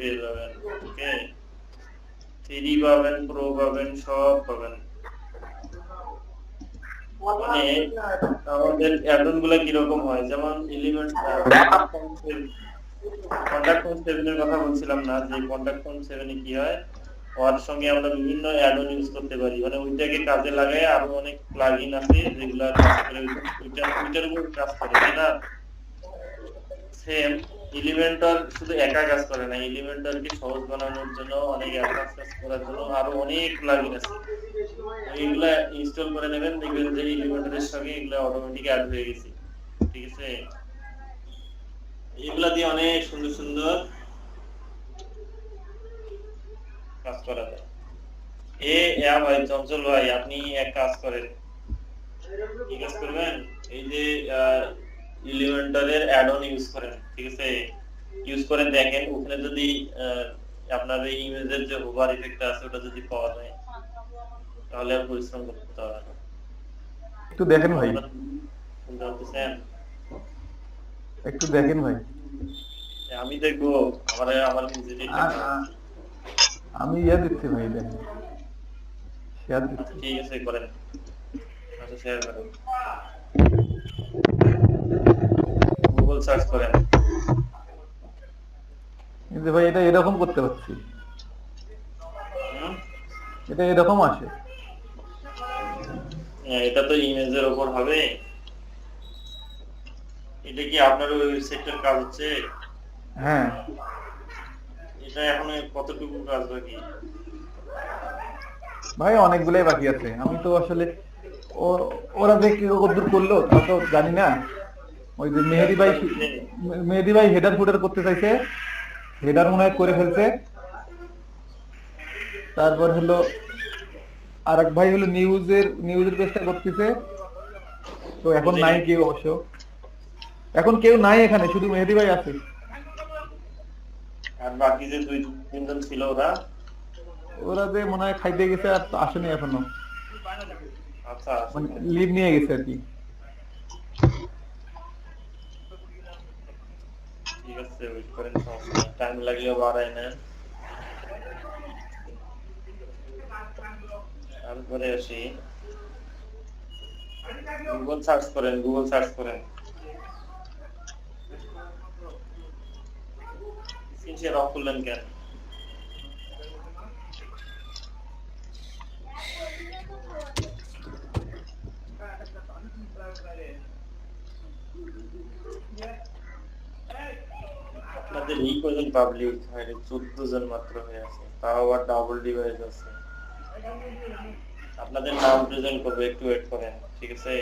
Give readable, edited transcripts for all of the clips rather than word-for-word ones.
পেয়ে যাবেন। ওকে, 3 পাবেন, প্রো পাবেন, সব পাবেন। মানে আমাদের অ্যাডন গুলা কিরকম হয়, যেমন এলিমেন্ট কন্টাক্ট ফর্ম 7 এর কথা বলছিলাম না, যে কন্টাক্ট ফর্ম 7 এ কি হয়, ওর সঙ্গে আমরা বিভিন্ন অ্যাডন ইউজ করতে পারি, মানে ওইটাকে কাজে লাগায় আরো অনেক প্লাগইন আছে যেগুলা কাজ করে ওইটার উপর কাজ করে, তাই না? সেম এলিমেন্টর শুধু একা কাজ করে না, এলিমেন্টরকে সহজ বানানোর জন্য, অনেক অ্যাডভান্স কাজ করার জন্য আরো অনেক প্লাগইন আছে। এইগুলা ইনস্টল করে নেবেন, দেখবেন যে এলিমেন্টরের সঙ্গে এগুলা অটোমেটিক অ্যাড হয়ে গেছে। ঠিক আছে, এগুলা দিয়ে অনেক সুন্দর সুন্দর কাজ করা যায়। ভাই চঞ্চল ভাই, আপনি এক কাজ করেন। কি কাজ করবেন? এই যে এলিমেন্টরের অ্যাড অন ইউজ করেন, ঠিক আছে? ইউজ করে দেখেন ওখানে যদি আপনার এই ইমেজের যে হোভার ইফেক্ট আছে ওটা যদি পাওয়া যায়, তাহলে আর পরিশ্রম করতে হবে না। একটু দেখেন ভাই, জানতেছেন? একটু দেখেন ভাই। আমি দেখবো, আমার নিজের আমি দিচ্ছি ভাই, দেখেন শেয়ার দিচ্ছি। ঠিক আছে, করেন। আচ্ছা, শেয়ার করেন, গুগল সার্চ করেন। কিন্তু ভাই এটা এরকম করতে পারছি, এটা এরকম আসে। এটা তো ইমেজের উপর হবে। এটা কি আপনার ওয়েবসাইটের কাজ হচ্ছে? হ্যাঁ এটা এখন কতটুকু কাজ বাকি? ভাই অনেকগুলাই বাকি আছে, আমি তো আসলে ওরা যে কি কতদূর করলো তা তো জানি না। ওই যে মেহেদি ভাই হেডার ফুটার করতে চাইছে, হেডার মনে হয় করে ফেলছে। তারপর হলো আরেক ভাই হলো নিউজের পেজটা করতেছে, তো এখন নাই কেউ অবশ্য, এখন কেউ নাই এখানে, শুধু মেহেদি ভাই আছে। আর বাকি যে 2-3 জন ছিল ওরা যে মনে হয় খাইতে গেছে, আর আসেনি এখনো, আচ্ছা, মানে লিভ নিয়ে গেছে আর কি। ঠিক আছে, ওয়েট করেন, সমস্যা নেই, টাইম লাগলেও বাড়ায় না। তারপরে আসি, গুগল সার্চ করেন, গুগল সার্চ করেন। স্ক্রিন শেয়ার অফ করলেন কেন? আপনাদের এই কজন পাবলিক হয়, 14 জন মাত্র হয়ে আছে, তাও আবার ডাবল ডিভাইস আছে। আপনাদের নাম প্রেজেন্ট করবে, একটু ওয়েট করেন, ঠিক আছে?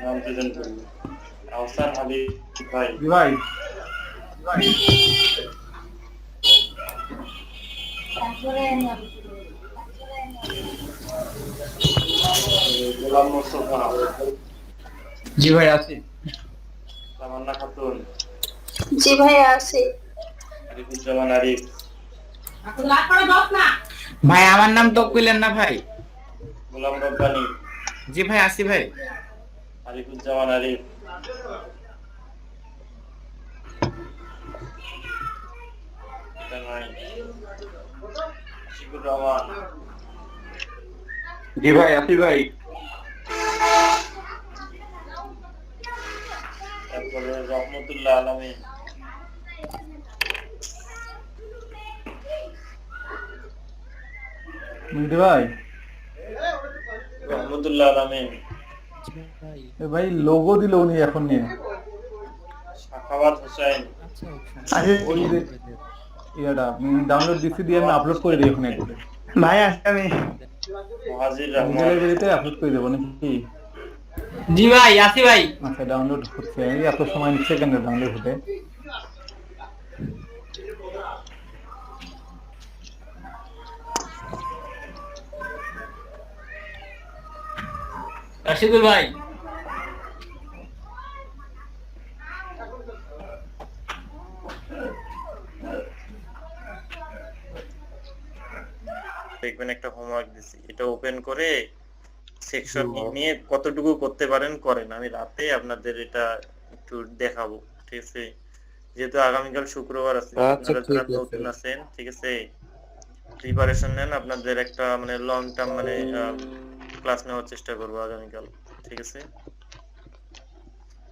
নাম প্রেজেন্ট করবে আহসান হাবিব ভাই। ভাই গোলাম মোস্তফা, জি ভাই আছি। তামান্না খাতুন, জি ভাই আছি। আরিফুজ্জামান আরিফ, ভাই আমার নাম তো কইলেন না ভাই। গোলাম রব্বানি, জি ভাই আছি ভাই। আরিফুজ্জামান আরিফ, আশিকুর রহমান, জি ভাই আছি ভাই। তারপরে রহমতুল্লাহ আলমিন, মেহেদি ভাই রহমতুল্লাহ আলামিন এ ভাই লোগো দিল উনি এখন নিয়ে সাখাওয়াত হোসেন ওই যে ইয়াটা ডাউনলোড দিছি দিয়ে আমি আপলোড করে দিই এখানে করে ভাই আসি আমি। মুহাজির গুগল রহমান লাইব্রেরিতে আপলোড করে দেবো নাকি? জি ভাই আসি ভাই। আচ্ছা ডাউনলোড হচ্ছে, এই এত সময় নিচ্ছে কেন ডাউনলোড হতে? রাশিদুল ভাই দেখবেন একটা হোমওয়ার্ক দিছি, এটা ওপেন করে সেকশন নিয়ে কতটুকু করতে পারেন করেন, আমি রাতে আপনাদের এটা একটু দেখাবো, ঠিক আছে? যেহেতু আগামীকাল শুক্রবার আছে, আপনারা যারা নতুন আছেন, ঠিক আছে, প্রিপারেশন নেন, আপনাদের একটা মানে লং টার্ম মানে ক্লাস নেওয়ার চেষ্টা করবো আগামীকাল, ঠিক আছে?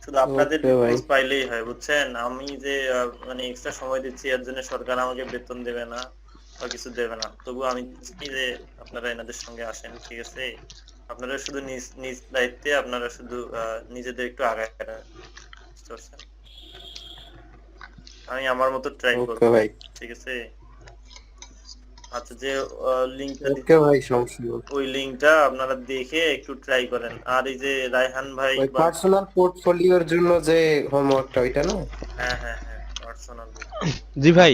শুধু আপনাদের খোঁজ পাইলেই হয়, বুঝছেন? আমি যে মানে এক্সট্রা সময় দিচ্ছি এর জন্য সরকার আমাকে বেতন দেবে না বা কিছু দেবে না, তবু আমি চাই যে আপনারা এনাদের সঙ্গে আসেন, ঠিক আছে? আপনারা শুধু নিজ নিজ দায়িত্বে আপনারা শুধু নিজেদের একটু আগায় রাখেন, বুঝতে পারছেন? আমি আমার মতো ট্রাই করব, ঠিক আছে? আচ্ছা, যে লিংকটা দিতে ভাই সমস্যা নেই। ওই লিংকটা আপনারা দেখে একটু ট্রাই করেন। আর এই যে রায়হান ভাই ওই পার্সোনাল পোর্টফোলিওর জন্য যে হোমওয়ার্কটা ওইটা না? হ্যাঁ হ্যাঁ হ্যাঁ, পার্সোনাল। জি ভাই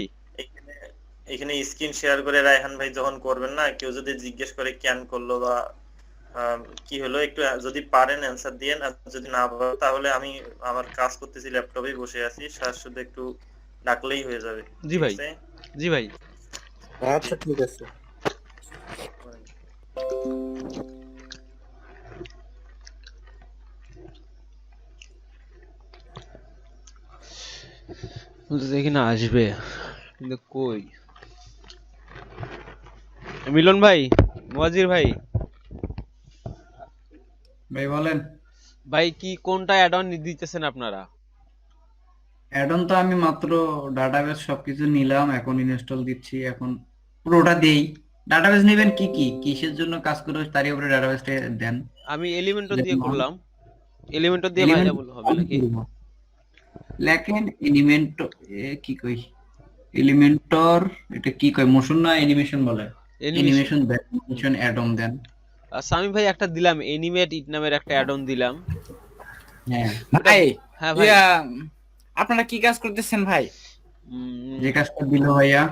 এখানে স্ক্রিন শেয়ার করে রায়হান ভাই যখন করবেন না, কেউ যদি জিজ্ঞেস করে কেন করলো বা কি হলো, একটু যদি পারেন অ্যানসার দিয়েন, আর যদি না পারেন তাহলে আমি আমার কাজ করতেছি, ল্যাপটপেই বসে আছি, শুধু একটু ডাকলেই হয়ে যাবে। জি ভাই জি ভাই আচ্ছা ঠিক আছে। এখানে আসবে কিন্তু কই? মিলন ভাই, মুয়াজির ভাই, ভাই বলেন। ভাই কি কোনটা অ্যাড অন দিতেছেন আপনারা? অ্যাডন তো আমি মাত্র ডাটাবেস সবকিছু নিলাম, এখন ইনস্টল দিচ্ছি, এখন পুরোটা দেই। ডাটাবেস নেবেন কি কি কিসের জন্য কাজ করবে তারই উপরে ডাটাবেসটা দেন। আমি এলিমেন্টর দিয়ে করলাম, এলিমেন্টর দিয়ে ভাইজাবল হবে নাকি? লেখেন এলিমেন্ট কি কই, এলিমেন্টর এটা কি কই, মোশন না অ্যানিমেশন বলে? অ্যানিমেশন অ্যানিমেশন অ্যাড অন দেন। সামি ভাই একটা দিলাম, এনিমেট ইট নামের একটা অ্যাড অন দিলাম। হ্যাঁ ভাই হ্যাঁ ভাই, আপনারা কি কাজ করতেছেন ভাই? যে কাজটা দিল ভাইয়া,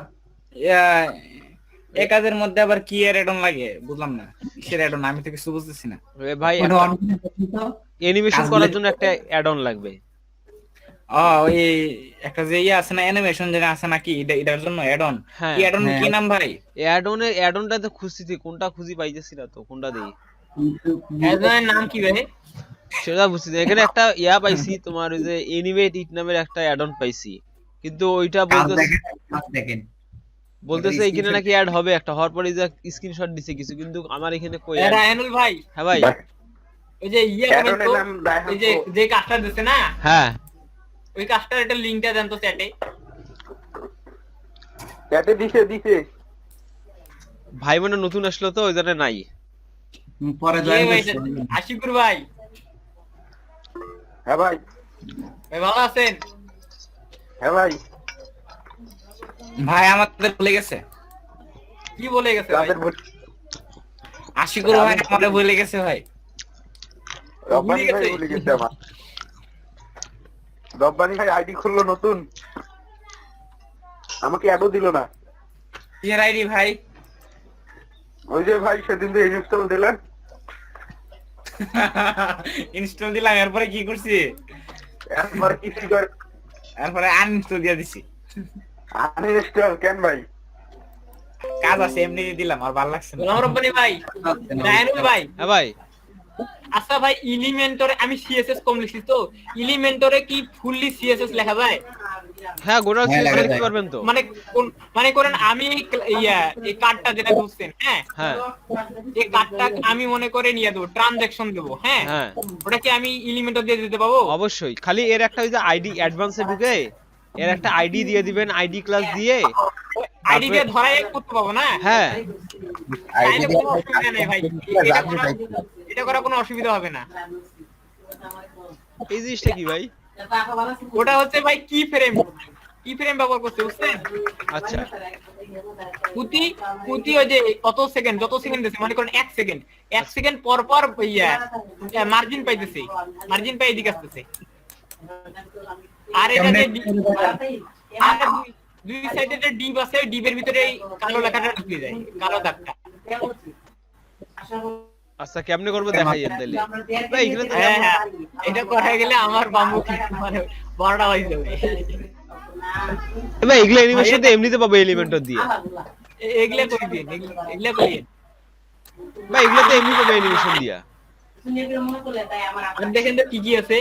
এই কাজের মধ্যে আবার কি এর অ্যাড অন লাগে বুঝলাম না, কিসের অ্যাড অন আমি তো কিছু বুঝতেছি না ভাই অ্যানিমেশন করার জন্য একটা অ্যাড অন লাগবে। ওই একটা যে আছে না অ্যানিমেশন যেটা আছে নাকি, এটার জন্য অ্যাড অন। কি অ্যাড অন কি নাম ভাই? অ্যাড অনটাতে খুঁজছি, কোনটা খুঁজি পাইতেছি না তো, কোনটা দেই? অ্যাড অনের নাম কি ভাই? সেটা বুঝছি, এখানে একটা ইয়া পাইছি তোমার, ওই যে এনিমেট ইট নামের একটা অ্যাড অন পাইছি, কিন্তু ওইটা বলতেছে এখানে নাকি অ্যাড হবে, একটা হওয়ার পরে যে স্ক্রিনশট দিছে কিছু, কিন্তু আমার এখানে কই? রায়হানুল ভাই। হ্যাঁ ভাই, ওই যে ইয়া কমেন্ট তো, এই যে কাজটা দিছে না, হ্যাঁ ওই কাজটার একটা লিংকটা দেন তো চ্যাটে। দিছে ভাই মনে নতুন আসলো তো ওই জন্য নাই। পরে জয়েন আশিকুর ভাই। হ্যাঁ ভাই। ভাই ভালো আছেন? হ্যাঁ ভাই। ভাই আমাদের ভুলে গেছে। কি বলে গেছে ভাই? আশিকুর ভাই আমাদের ভুলে গেছে ভাই। রব্বানি ভাই ভুলে গেছে আমার। রব্বানি ভাই আইডি খুললো নতুন, আমাকে অ্যাডও দিল না। কি আইডি ভাই? ওই যে ভাই সেদিন যে ইনস্টল দিলেন। ইনস্টল দিলাম, এরপরে কি করছি? এরপরে কিছু করে, এরপরে আনইনস্টল দিয়ে দিছি। আনইনস্টল কেন ভাই? কাজ আছে এমনি দিলাম, আর ভালো লাগছে না। গোলাম রব্বানি ভাই, রায়নুল ভাই। হ্যাঁ ভাই। আচ্ছা ভাই, এলিমেন্টরে আমি সিএসএস কম লিখছি তো, এলিমেন্টরে কি ফুললি সিএসএস লেখা যায়? হ্যাঁ গোটা সিএসএস লিখতে পারবেন তো। মানে করেন আমি এই কার্ডটা যেটা বুঝছেন, হ্যাঁ হ্যাঁ, এই কার্ডটা আমি মনে করে নিয়ে দেব, ট্রানজাকশন দেব, হ্যাঁ হ্যাঁ, ওটা কি আমি এলিমেন্টর দিয়ে দিতে পাবো? অবশ্যই। খালি এর একটা ওই যে আইডি অ্যাডভান্সে ঢুকে এর একটা আইডি দিয়ে দিবেন, আইডি ক্লাস দিয়ে আইডি দিয়ে ধরাই করতে পাবো না? হ্যাঁ, তাইলে কোনো অসুবিধা নেই ভাই, এটা করা কোনো অসুবিধা হবে না। এই জিনিসটা কি ভাই? ওটা হচ্ছে ভাই কি ফ্রেম ব্যবহার করতে বুঝছেন? আচ্ছা প্রতি ওই যে কত সেকেন্ড, যত সেকেন্ড আছে মনে করেন 1 সেকেন্ড পর পর মার্জিন পাইতেছে, মার্জিন পাই এদিকে আসতেছে। আর এটা যে আর দুই সাইডে যে ডিপ আছে, ডিপের ভিতরে এই কালো লেখাটা ঢুকে যায়, কালো দাগটা। আচ্ছা কেমনে করবো দেখাইয়েন তাহলে ভাই। এখানে তো হ্যাঁ, এটা করা গেলে আমার বাম্বু মানে বড়টা হয়ে যাবে। ভাই এগুলো অ্যানিমেশন তো এমনিতে পাবো এলিমেন্টর দিয়ে। এগুলা করে দিন, এগুলা করিয়েন ভাই এগুলো তো এমনি পাবো অ্যানিমেশন দিয়া। দেখেন তো কি কি আছে।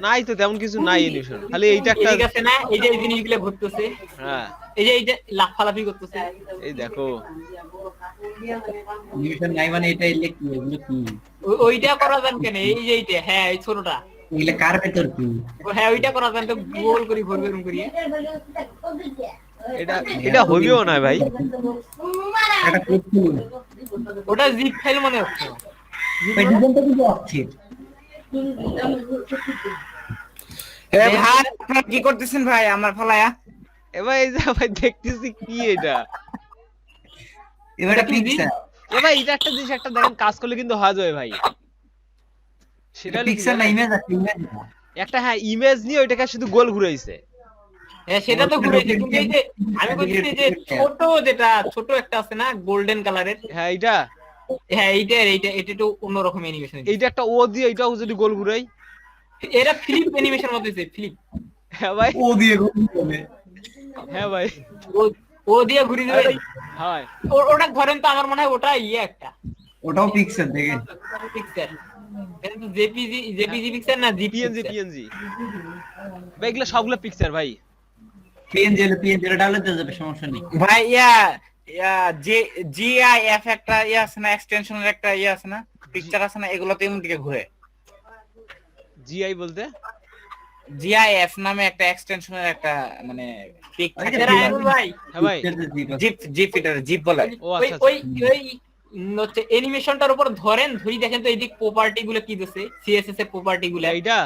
নাই তো তেমন কিছু নাই অ্যানিমেশন, খালি এইটা একটা ঠিক আছে না, এই যে এই জিনিসগুলো ঘুরতেছে, হ্যাঁ এই যে লাফালাফি করতেছে, এই দেখো নিউটন নাই মানে এটা এলে কি এগুলো কি ওইটা করা যান কেন? এই যে এইটা, হ্যাঁ এই ছোটটা, এগুলো কার ভেতর কি হ্যাঁ ওইটা করা যান তো, গোল করে ঘুরবে এরকম করিয়ে। এটা হইবেও না ভাই। এটা করতে ওটা জিপ ফাইল মনে হচ্ছে। প্রেসিডেন্ট কিন্তু অস্থির। ভাই আপনারা কি করতেছেন ভাই আমার ফলায়া? এবার এই যে ভাই দেখতেছি কি এটা, এবারে পিক্সেল এবার এটা একটা জিনিস একটা দেখেন কাজ করলে কিন্তু হয়ে যাবে ভাই। সেটা পিক্সেল না ইমেজ আছে, ইমেজ একটা হ্যাঁ ইমেজ নিয়ে ওইটাকে শুধু গোল ঘুরাইছে। হ্যাঁ সেটা তো ঘুরেছে, কিন্তু এই যে আমি বলছি যে ছোট একটা আছে না গোল্ডেন কালারের, হ্যাঁ এইটা, হ্যাঁ এটা একটু অন্যরকম অ্যানিমেশন। এইটা একটা ও দিয়ে এটাও যদি গোল ঘুরাই, এরা ফ্লিপ অ্যানিমেশন মতো দিছে, ফ্লিপ। হ্যাঁ ভাই ও দিয়ে ঘুরবে। হ্যাঁ ভাই ও দিয়ে ঘুরিয়ে দেবে। হ্যাঁ ওটা ধরেন তো আমার মনে হয় ওটা একটা ওটাও পিক্সেল দেখেন, পিক্সেল, কিন্তু জেপিজি পিক্সেল না পিএনজি ভাই এগুলো সবগুলো পিকচার ভাই। পিএনজি ডাউনলোড হয়ে যাবে, সমস্যা নেই ভাই। জিআইএফ একটা আছে না, এক্সটেনশনের একটা আছে না, পিকচার আছে না, এগুলো তো এমন দিকে ঘুরে। জিআই বলতে জিআইএফ নামে একটা এক্সটেনশনের একটা মানে পিকচার ভাই। হ্যাঁ ভাই জিপ বলে। ও আচ্ছা ওই হচ্ছে অ্যানিমেশনটার উপর ধরি দেখেন তো এইদিক প্রপার্টি গুলো কি দিছে, সিএসএস এর প্রপার্টি গুলো এইটা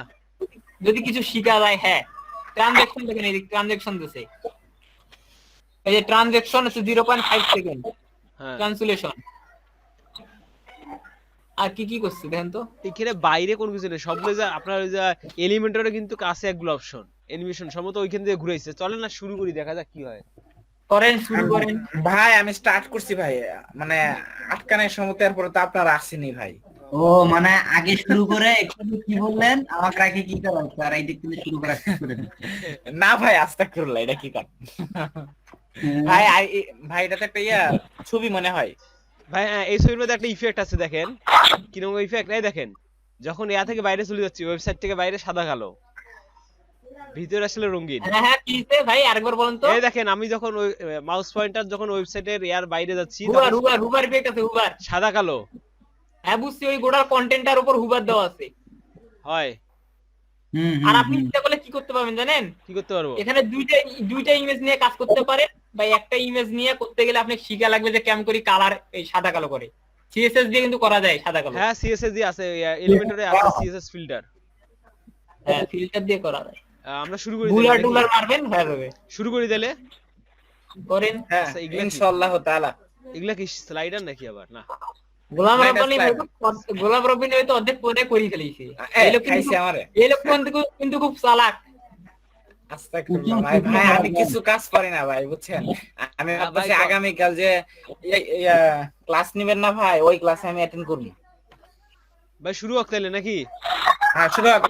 যদি কিছু শিখা যায়। হ্যাঁ ট্রানজাকশন দেখেন, এইদিক ট্রানজাকশন দিছে, এই যে ট্রানজাকশন হচ্ছে 0.5 সেকেন্ড হ্যাঁ ট্রান্সলেশন। আর কি করছে দেখেন তো, এখানে বাইরে কোন কিছু নেই, সবগুলো যে আপনার ওই যে এলিমেন্টরে কিন্তু কাছে একগুলো অপশন অ্যানিমেশন সম্ভবত ওইখান থেকে ঘুরাইছে। চলেন না শুরু করি, দেখা যাক কি হয়। শুরু করেন ভাই। আমি স্টার্ট করছি ভাই, মানে আটকানের সময় তারপরে তো আপনার আসেনি ভাই। ও মানে আগে শুরু করে একটু কি বললেন আমাকে আগে কি করা হচ্ছে, আর এই দিক থেকে শুরু করা করে না ভাই আস্তাগফিরুল্লাহ, এটা কি কর ভাই এটা তো একটা ছবি মনে হয় ভাই। এই ছবির মধ্যে একটা ইফেক্ট আছে দেখেন, কিরকম ইফেক্ট। এই দেখেন যখন ইয়া থেকে বাইরে চলে যাচ্ছি, ওয়েবসাইট থেকে বাইরে সাদা কালো, ভিতরে আসলে রঙিন। হ্যাঁ কিসে ভাই আরেকবার বলেন তো। এই দেখেন আমি যখন ওই মাউস পয়েন্টার যখন ওয়েবসাইটের ইয়ার বাইরে যাচ্ছি, হুবার ইফেক্ট আছে, হুবার সাদা কালো। হ্যাঁ বুঝছি, ওই গোটার কন্টেন্টের উপর হুবার দেওয়া আছে হয়। আর আপনি চিন্তা করলে কি করতে পারবেন জানেন? কি করতে পারবো? এখানে দুইটা ইমেজ নিয়ে কাজ করতে পারেন, বা একটা ইমেজ নিয়ে করতে গেলে আপনি শিখা লাগবে যে কেমন করে কালার এই সাদা কালো করে। সিএসএস দিয়ে কিন্তু করা যায় সাদা কালো। হ্যাঁ সিএসএস দিয়ে আছে, এলিমেন্টরে আছে সিএসএস ফিল্টার। হ্যাঁ ফিল্টার দিয়ে করা যায়। আমরা শুরু করি, টুলার মারবেন হয়ে যাবে। শুরু করি তাহলে করেন। হ্যাঁ ইনশাআল্লাহ তাআলা। এগুলা কি স্লাইডার নাকি আবার? না গোলাম রব্বানি হয়তো অর্ধেক পরে করি ফেলেছে। এই লোক কিন্তু খুব চালাক। আস্তাগফিরুল্লাহ ভাই, আমি কিছু কাজ পারি না ভাই বুঝছেন। আমি ভাবছি আগামী কাল যে ক্লাস নেবেন না ভাই, ওই ক্লাসে আমি অ্যাটেন্ড করব ভাই। শুরু হোক তাহলে নাকি? হ্যাঁ শুরু হোক।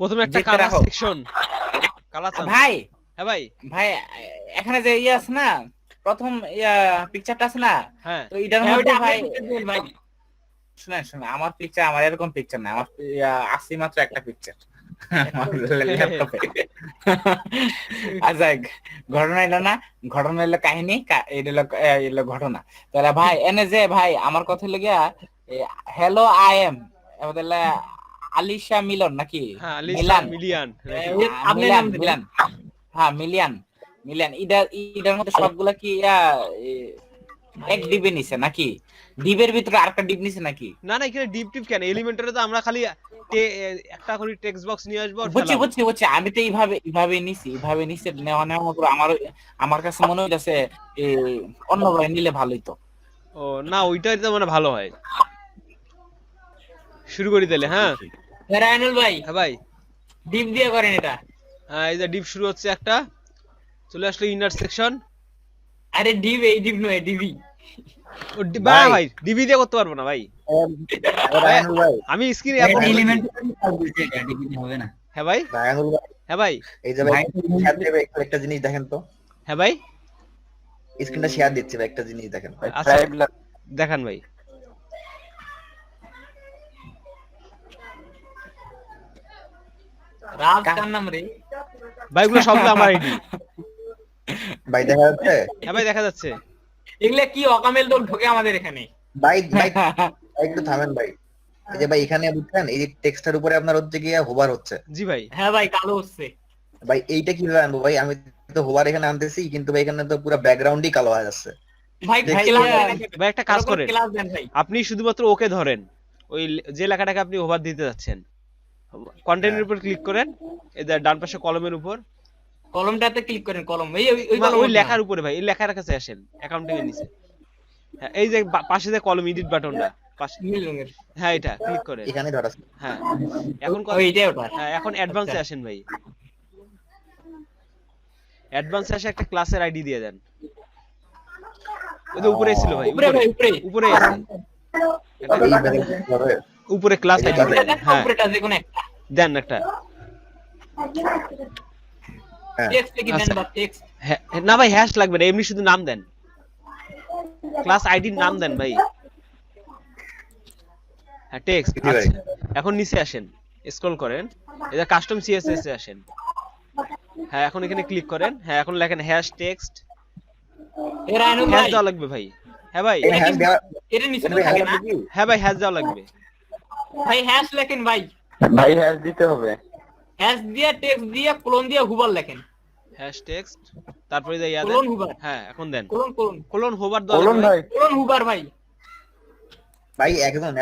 প্রথমে একটা কালার সেকশন কালার ভাই। হ্যাঁ ভাই এখানে যে আছে না প্রথম পিকচারটা আছে না, হ্যাঁ তো এটার মধ্যে ভাই শুনেন আমার পিকচার, আমার এরকম পিকচার না, আমার আছে মাত্র একটা পিকচার ল্যাপটপে। আচ্ছা ঘটনা এলো না, ঘটনা এলো কাহিনী, এলো ঘটনা। তাহলে ভাই এনে যে ভাই আমার কথা হলো গিয়া হ্যালো আই এম আলিশা মিলন নাকি মিলিয়ান। হ্যাঁ মিলিয়ান। এটার মধ্যে সবগুলা কি এক ডিবে নিছে নাকি? ডিবের ভিতরে আরেকটা ডিব নিছে নাকি? না না, এখানে ডিপ টিপ কেন? এলিমেন্টারে তো আমরা খালি একটা করে টেক্সট বক্স নিয়ে আসবো আর বুঝছি ফেলাবো। বুঝছি বুঝছি, আমি তো এইভাবে নিছি নেওয়ার পর আমার কাছে মনে হইতাছে অন্যভাবে নিলে ভালোই তো। ও না, ওইটাই তো মানে ভালো হয়। শুরু করি তাহলে। হ্যাঁ রায়নুল ভাই, হ্যাঁ ভাই, ডিপ দিয়ে করেন এটা। হ্যাঁ এই যে ডিপ শুরু হচ্ছে, একটা চলে আসলো ইনার সেকশন। আরে ডিপ, এই ডিপ নয়, ডিবি। ও ভাই ডিবি দিয়ে করতে পারবো না ভাই, রায়নুল ভাই, আমি স্ক্রিনে এটা এখন। এলিমেন্ট এটা ডিগ্রি হবে না। হ্যাঁ ভাই, রায়নুল ভাই, হ্যাঁ ভাই, এই যে ভাই শেয়ার দেবে, একটা জিনিস দেখেন তো, হ্যাঁ ভাই, স্ক্রিনটা শেয়ার দিচ্ছি ভাই, একটা জিনিস দেখেন। আচ্ছা দেখান ভাই। রাজ কার নাম রে? ভাই গুলো সবগুলো আমার আইডি। ভাই দেখা যাচ্ছে? হ্যাঁ ভাই দেখা যাচ্ছে। এগুলা কি অকামেল দল ঢোকে আমাদের এখানে? ভাই ভাই একটু থামেন ভাই। এই যে ভাই এখানে বুঝছেন, এই যে টেক্সটের উপরে আপনার হচ্ছে গিয়ে হোভার হচ্ছে। জি ভাই, হ্যাঁ ভাই, কালো হচ্ছে। ভাই এইটা কিভাবে আনবো ভাই? আমি তো হোভার এখানে আনতেছি, কিন্তু ভাই এখানে তো পুরো ব্যাকগ্রাউন্ডই কালো হয়ে যাচ্ছে। ভাই ভাই একটা কাজ করেন, ক্লাস দেন ভাই। আপনি শুধুমাত্র ওকে ধরেন, ওই যে লেখাটাকে আপনি ওভার দিতে যাচ্ছেন, কন্টেন্টের উপর ক্লিক করেন, এই যে ডান পাশে কলমের উপর, কলমটাতে ক্লিক করেন, কলম এই ওই না, কলম ওই লেখার উপরে ভাই, এই লেখার কাছে আসেন, অ্যাকাউন্টিং এর নিচে। হ্যাঁ এই যে পাশে যে কলম এডিট বাটনটা পাশে, নীল রঙের। হ্যাঁ এটা ক্লিক করেন। এখানে ধরা আছে। হ্যাঁ এখন এইটাই ওটা। হ্যাঁ এখন অ্যাডভান্সে আসেন ভাই, অ্যাডভান্সে এসে একটা ক্লাসের আইডি দিয়ে দেন। ওই যে উপরে ছিল ভাই, উপরে ভাই, উপরে উপরে আছে এই ব্যাকগ্রাউন্ড ধরে। উপরে ক্লাস আইডি দেন। হ্যাঁ উপরেটা যে কোন একটা দেন একটা। হ্যাঁ টেক্সট কি দেন বা টেক্সট? হ্যাঁ না ভাই, হ্যাশ লাগবে না, এমনি শুধু নাম দেন, ক্লাস আইডির নাম দেন ভাই। হ্যাঁ টেক্সট। জি ভাই। আচ্ছা এখন নিচে আসেন, স্ক্রল করেন, এই যে কাস্টম সিএসএস এ আসেন। হ্যাঁ এখন এখানে ক্লিক করেন, হ্যাঁ এখন লেখেন হ্যাশ টেক্সট, এর আইনুল হ্যাশ ভাই, দেওয়া লাগবে ভাই। হ্যাঁ ভাই, এই হ্যাশ দেওয়া, এটা নিচে এখানে থাকে হ্যাশ না আছে কি? হ্যাঁ ভাই হ্যাশ দেওয়া লাগবে। ভাই? হ্যাশ লেখেন ভাই, ভাই হ্যাশ দিতে হবে। হ্যাশ দিয়ে টেক্সট দিয়ে কোলন দিয়ে হুবার লেখেন, হ্যাশ টেক্সট, তারপরে যে ইয়া কোলন দেন। হুবার, হ্যাঁ এখন দেন কোলন কোলন কোলন হোভার দেওয়া বলুন লাগবে ভাই, কোলন হুবার ভাই। ভাই একজন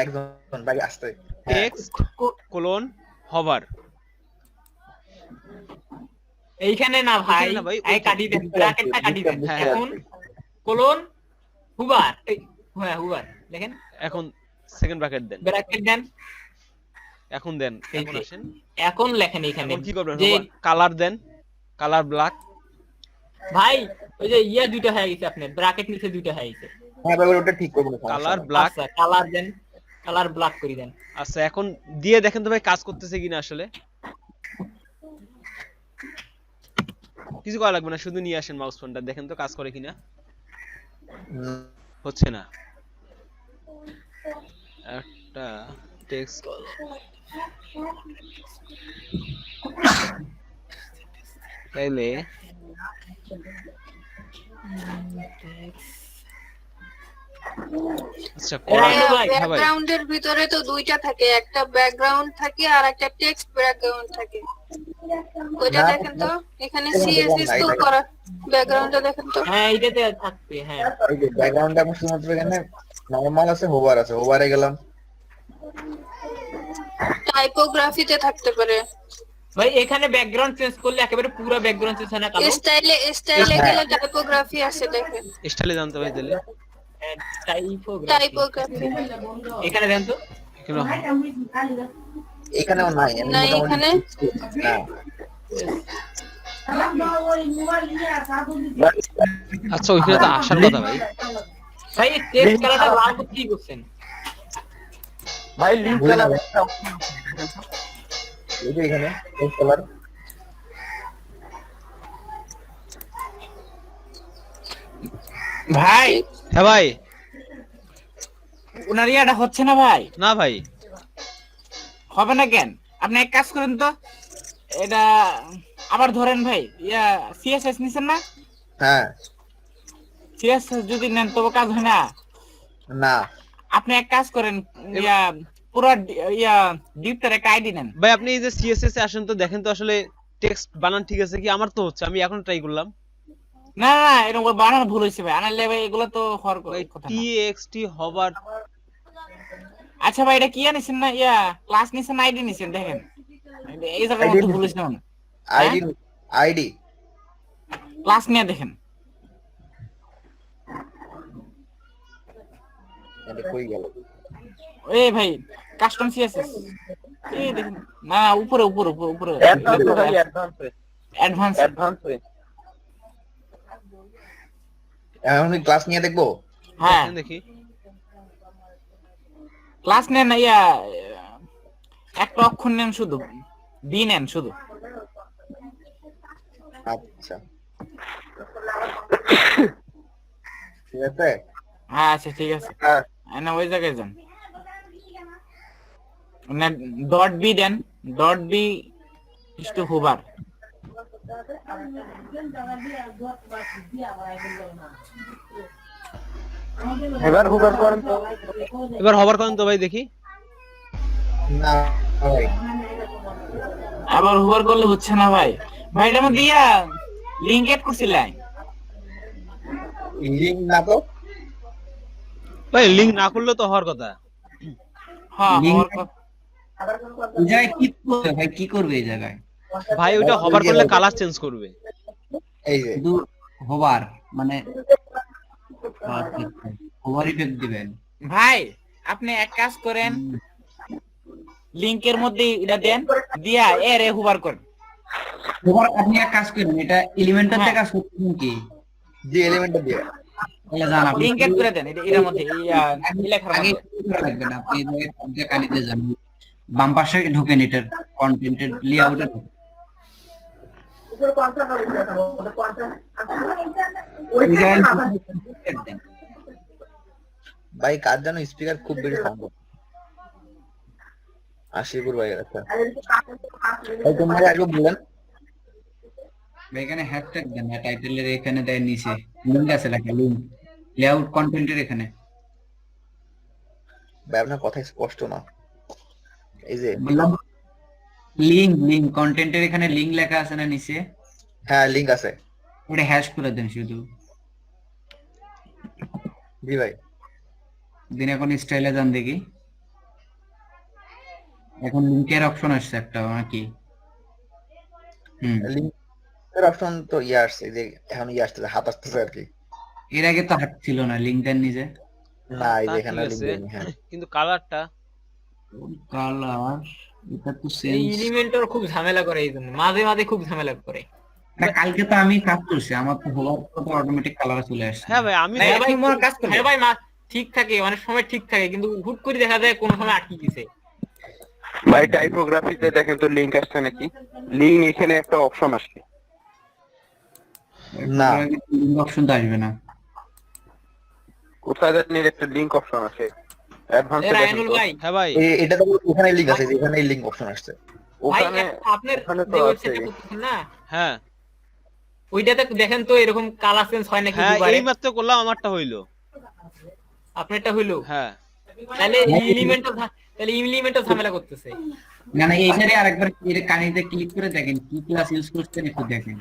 ভাই আসতে। হ্যাঁ, টেক্সট কোলন হোভার। এইখানে না ভাই, এইখানে না ভাই, এই কাটি দেন, ব্র্যাকেটটা কাটি দেন। হ্যাঁ, এখন কোলন হুবার, এই হ্যাঁ হুবার দেখেন, এখন সেকেন্ড ব্র্যাকেট দেন, ব্র্যাকেট দেন। এখন দেন, এই এখন যে, আসেন, এখন লেখেন এইখানে এখন কি করবেন? যে কালার দেন, কালার ব্ল্যাক। ভাই ওই যে ইয়া দুইটা হয়ে গেছে, আপনার ব্র্যাকেট নিচে দুইটা হয়ে গেছে। হ্যাঁ ভাই ওটা ঠিক করবো না, সমস্যা কালার নাই। ব্ল্যাক। আচ্ছা কালার দেন, কালার ব্ল্যাক করে দেন। আচ্ছা এখন দিয়ে দেখেন তো ভাই কাজ করতেছে কিনা। আসলে কিছু করা লাগবে না, শুধু নিয়ে আসেন মাউস ফোনটা, দেখেন তো কাজ করে কিনা। হচ্ছে না, একটা টেক্সট তাইলে আচ্ছা রাইনো ভাই, হ্যাঁ ভাই, ব্যাকগ্রাউন্ডের ভিতরে তো দুইটা থাকে, একটা ব্যাকগ্রাউন্ড থাকে আর একটা টেক্সট ব্যাকগ্রাউন্ড থাকে। ওইটা না, দেখেন তো, এখানে না, সিএসএস তো না, করা, ব্যাকগ্রাউন্ডটা দেখেন তো। হ্যাঁ এইটাতে থাকবে। হ্যাঁ এই যে ব্যাকগ্রাউন্ডে আমি শুধুমাত্র এখানে নরমাল আছে, হোভার আছে, হোভারে গেলাম। টাইপোগ্রাফিতে থাকতে পারে, ভাই এখানে ব্যাকগ্রাউন্ড চেঞ্জ করলে একেবারে পুরো ব্যাকগ্রাউন্ড চেঞ্জ হয় না কালো? স্টাইলে গেলে টাইপোগ্রাফি আছে দেখেন, স্টাইলে জানতে ভাই তাহলে টাইপোগ্রাফি টাইপোগ্রাফি এখানে দেন তো। কেন এখানেও নাই, আমি নাই মোটামুটি এখানে? না। আচ্ছা ওইখানে তো আসার কথা ভাই। ভাই টেক্সট কালারটা লাল করতে কি করছেন? ভাই লিংক বুঝলাম। চালাবে। এই যে এখানে কালার। ভাই হ্যাঁ ভাই, ওনার ইয়াটা হচ্ছে না ভাই, না ভাই হবে না কেন? আপনি এক কাজ করেন তো, এটা আবার ধরেন ভাই, ইয়া সিএসএস নিছেন না? হ্যাঁ সিএসএস যদি নেন তবে কাজ হয় না। না আপনি এক কাজ করেন, ইয়া পুরো ইয়া ডিপটার একটা আইডি নেন। ভাই, আপনি এই যে সিএসএস এ আসেন তো দেখেন তো আসলে টেক্সট বানান ঠিক আছে কি। আমার তো হচ্ছে, আমি এখন ট্রাই করলাম। না না না, এরকম করে বানানো ভুল হয়েছে ভাই, আনালে ভাই এগুলো তো হওয়ার ভাই কথা না। টিএক্সটি হবার আচ্ছা ভাই এটা কি আনিছেন না, ইয়া ক্লাস নিছেন আইডি নিছেন, দেখেন এই জায়গার মধ্যে ভুল হয়েছে না, আইডি আইডি ক্লাস নিয়ে দেখেন। এটা কই গেল? এই ভাই কাস্টম সিএসএস এই দেখেন, না না, উপরে উপরে উপরে উপরে অ্যাডভান্স। এখন ক্লাস নিয়ে দেখবো। হ্যাঁ দেখি ক্লাস নেন না, ইয়া একটা অক্ষর নেন শুধু, বি নেন শুধু। আচ্ছা ঠিক আছে। হ্যাঁ আচ্ছা ঠিক আছে, না ওই জায়গায় যান, না ডট বি দেন, dot B is to hover. এবার হুবার করেন তো। এবার হবার করেন তো ভাই দেখি। না ভাই আবার হুবার করলে হচ্ছে না ভাই, ভাই এটা মধ্যে ইয়া লিংক এড করছিলেন। লিংক না তো ভাই লিংক না করলে তো হওয়ার কথা। হ্যাঁ Link- হওয়ার কথা। এই জায়গায় কি করবে ভাই, কি করবে এই জায়গায়? ভাই ওইটা হবার করলে কালার চেঞ্জ করবে। এই যে শুধু হোভার মানে হোভার ইফেক্ট দিবেন। ভাই আপনি এক কাজ করেন, লিংকের মধ্যে এটা দেন, দিয়া এরে হুবার করেন। হোভার আপনি এক কাজ করেন, এটা এলিমেন্টারতে হ্যাঁ। কাজ করতেন কি? যে এলিমেন্টটা দিয়ে তাহলে জান আপনি লিংক এড করে দেন এর মধ্যে, এই লেখার আগে মধ্যে। কি করা লাগবে না, আপনি এই জায়গায় কালিতে যান, বাম পাশে ঢোকেন, এটার কন্টেন্টের লেআউটে ভাই কার যেন স্পিকার খুব বেশি সাউন্ড আশিপুর ভাই আচ্ছা ভাই তোমরা আগে বলেন। এখানে হ্যাশট্যাগ দেন, টাইটেলের এখানে দেয় নিচে লিংক আছে লেখা, লিংক লেআউট কন্টেন্টের এখানে ভাই আপনার কথা স্পষ্ট না। এই যে বললাম লিংক কন্টেন্টের এখানে লিংক লেখা আছে না নিচে, হ্যাঁ লিংক আছে। ওটা হ্যাশ করে দেন শুধু। জি ভাই দিন এখন স্টাইলে যান দেখি, এখন লিংকের অপশন আসছে একটা নাকি? লিংকের অপশন তো ইয়ে আসছে, এই যে এখন ইয়ে আসতেছে, হাত আসতেছে আর কি। এর আগে তো হাট ছিল না লিংকটার নিজে। না এই যে তা এখানে ঠিক লিংক আছে, নেই। হ্যাঁ কিন্তু কালারটা কালার এটা তো এই সেন্স এলিমেন্টর খুব ঝামেলা করে, এই জন্য মাঝে মাঝে খুব ঝামেলা করে। না, কালকে তো আমি কাজ করছি, আমার তো হওয়ার পর অটোমেটিক কালার চলে আসছে। হ্যাঁ ভাই আমি না, তো- ভাই মনে কাজ করে, হ্যাঁ ভাই ঠিক থাকে, অনেক সময় ঠিক থাকে, কিন্তু হুট করে দেখা যায় কোনো সময় আটকে গেছে। ভাই টাইপোগ্রাফিতে দেখেন তো লিংক আসছে নাকি? লিংক এখানে একটা অপশন আসছে। না। লিংক অপশন তো আসবে না। কোথায় জানি একটা লিংক অপশন আছে। অ্যাডভান্সে দেখেন রায়নুল তো। ভাই, হ্যাঁ ভাই এটা তো এখানে লিংক আছে, এখানে লিংক অপশন আসছে। ভাই ওখানে আপনার ওখানে তো যে আছে। ওয়েবসাইটে করতেছেন না, হ্যাঁ ওইটাতে দেখেন তো এরকম কালার চেঞ্জ হয় নাকি হ্যাঁ দুবারে। এই মাত্র করলাম, আমারটা হইলো। আপনারটা হইলো, হ্যাঁ তাহলে এলিমেন্টও ঝামেলা করতেছে। না না, এইটারে আরেকবার এর কানিতে ক্লিক করে দেখেন কি ক্লাস ইউজ করছেন একটু দেখেন।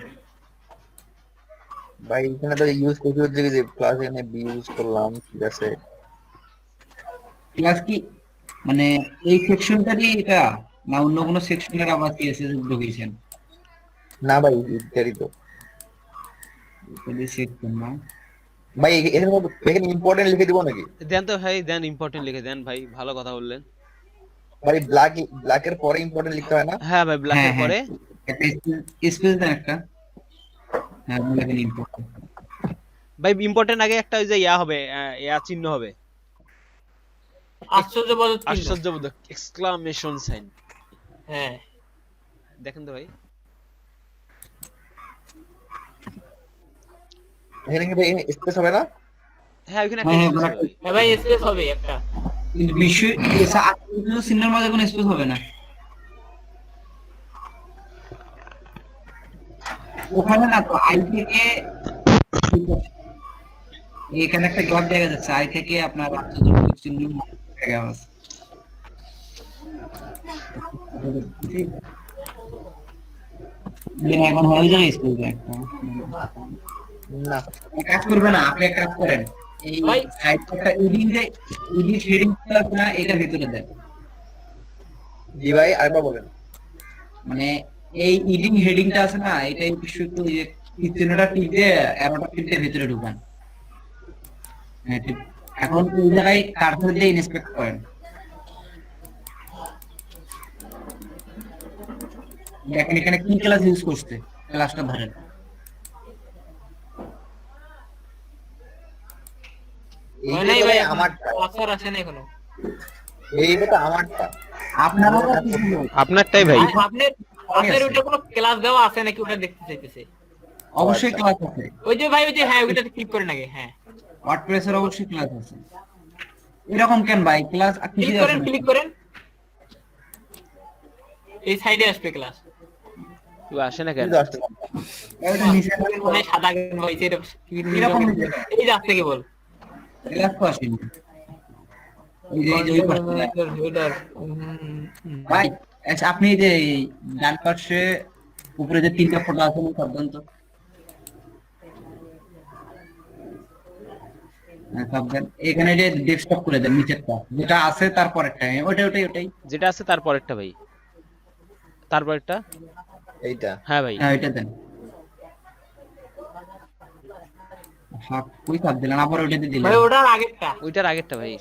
ভাই এখানে তো ইউজ করতে হচ্ছে যে ক্লাস এখানে বি ইউজ করলাম, ঠিক আছে। ক্লাস কি মানে এই সেকশনটারই এটা, না অন্য কোনো সেকশনের আবার সিএসএস ঢুকিয়েছেন? না ভাই ইত্যাদি তো যদি সেকশন না ভাই এখানে ইম্পর্টেন্ট লিখে দিব নাকি? দেন তো ভাই, দেন ইম্পর্টেন্ট লিখে দেন ভাই, ভালো কথা বললেন। ভাই ব্ল্যাকের পরে ইম্পর্টেন্ট লিখতে হয় না? হ্যাঁ ভাই ব্ল্যাকের হ্যাঁ, পরে একটা স্পেস দেন একটা। হ্যাঁ দেখেন ইম্পর্টেন্ট। ভাই ইম্পর্টেন্ট আগে একটা ওই যে ইয়া হবে, ইয়া চিহ্ন হবে, আশ্চর্যবোধক চিহ্ন। আশ্চর্যবোধক এক্সক্লামেশন সাইন। হ্যাঁ দেখেন তো ভাই এখানে কি ভাই স্পেস হবে না? হ্যাঁ ওখানে হ্যাঁ, একটা হ্যাঁ, space হবে। হ্যাঁ ভাই স্পেস হবে একটা। কিন্তু বিষয় চিহ্নের মাঝে কোনো স্পেস হবে না ওখানে, না তো আই থেকে এখানে একটা গ্যাপ দেখা যাচ্ছে, আই থেকে আপনার আশ্চর্যবোধক চিহ্ন দেখা যাচ্ছে। এখন হয়ে যায় স্পেস একটা না কাজ করবে না, আপনি এক কাজ করেন, এই ভাই। সাইডটা এডিট হেডিংটা না এটা ভিতরে দেন। জি ভাই আরেকবার বলেন। মানে এই ইডিং হেডিংটা আছে না, এটা একটু শুধু এই যে চিহ্নটা টিপ দিয়ে অ্যারোটা টিপ দিয়ে ভিতরে ঢুকান। হ্যাঁ ঠিক। এখন এই জায়গায় কার্সর দিয়ে ইন্সপেক্ট করেন। দেখেন এখানে কি ক্লাস ইউজ করছে, ক্লাসটা ধরেন। হয় নাই এইটা ভাই, ভাই আমারটা, ক্লাসার আসে না এখনো। এইটা তো আমারটা। আপনারা আপনারটাই ভাই। আপনার আপনার ওটা কোনো ক্লাস দেওয়া আছে নাকি ওটা দেখতে চাইতেছে? অবশ্যই ক্লাস আছে, ওই যে ভাই, ওই যে হ্যাঁ ওইটাতে ক্লিক করেন আগে, হ্যাঁ ওয়ার্ডপ্রেসের অবশ্যই ক্লাস আছে। এরকম কেন ভাই ক্লাস ক্লিক করেন, ক্লিক করেন, এই সাইডে আসবে ক্লাস। তুই আসে না কেন? কিন্তু আসতে পারবো না। এটা নিচে মনে হয় সাদা কেন ভাই, এটা এরকম এই যাচ্ছে কেবল ক্লাস তো আসেনি। এই যে ওই পাশে হেডার। ভাই আচ্ছা, আপনি এই যে এই ডান পাশে উপরে যে তিনটা ফটো আছে না সাবধান তো, হ্যাঁ, সাবধান। এখানে যে ডেস্কটপ করে দেন নিচেরটা যেটা আছে তারপরেরটা, ওটাই যেটা আছে তারপরেরটা ভাই, তারপরেরটা। এইটা হ্যাঁ ভাই। হ্যাঁ ওইটা দেন। হ্যাঁ কই চাপ দিলেন, আবার ওইটাতে দিলেন। ভাই ওটার আগেরটা, ওইটার আগেরটা ভাই,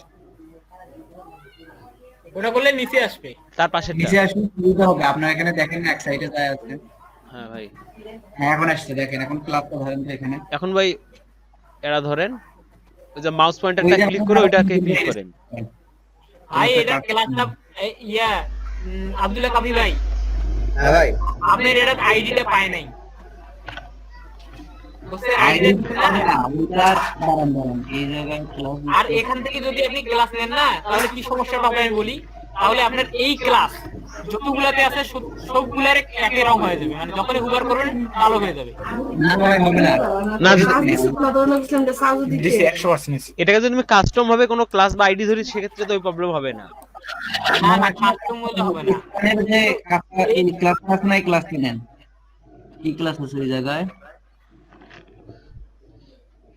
ওটা করলে নিচে আসবে। তার পাশেরটা। নিচে আসলে সুবিধা হবে, আপনার এখানে দেখেন না এক সাইডে যায় আছে। হ্যাঁ ভাই। হ্যাঁ এখন আসছে দেখেন, এখন ক্লাসটা ধরেন তো এখানে। এখন ভাই এরা ধরেন, ওই যে মাউস পয়েন্টারটা ওই যে ক্লিক করে ওইটাকে ক্লিক করেন। ভাই এটা ক্লাসটা ইয়া আব্দুল্লাহ কাবি ভাই, হ্যাঁ ভাই আপনার এটা আইডিটা পায় নাই, বুঝছেন? আইডি আইডিটা না ওইটার দাঁড়ান এই জায়গায় ক্লাস। আর এখান থেকে যদি আপনি ক্লাস নেন না, তাহলে কি সমস্যাটা হবে আমি বলি। তাহলে আপনার এই ক্লাস যতগুলাতে আছে সবগুলার একই রং হয়ে যাবে, মানে যখনই হুবার করবেন কালো হয়ে যাবে। না ভাই হবে না। না, এটাকে যদি তুমি কাস্টম ভাবে কোনো ক্লাস বা আইডি ধরি সেক্ষেত্রে তো ওই প্রবলেম হবে না। না না কাস্টম হলে হবে না। এখানে যে এই ক্লাস নাই, ক্লাস নেন কি ক্লাস আছে এই জায়গায়,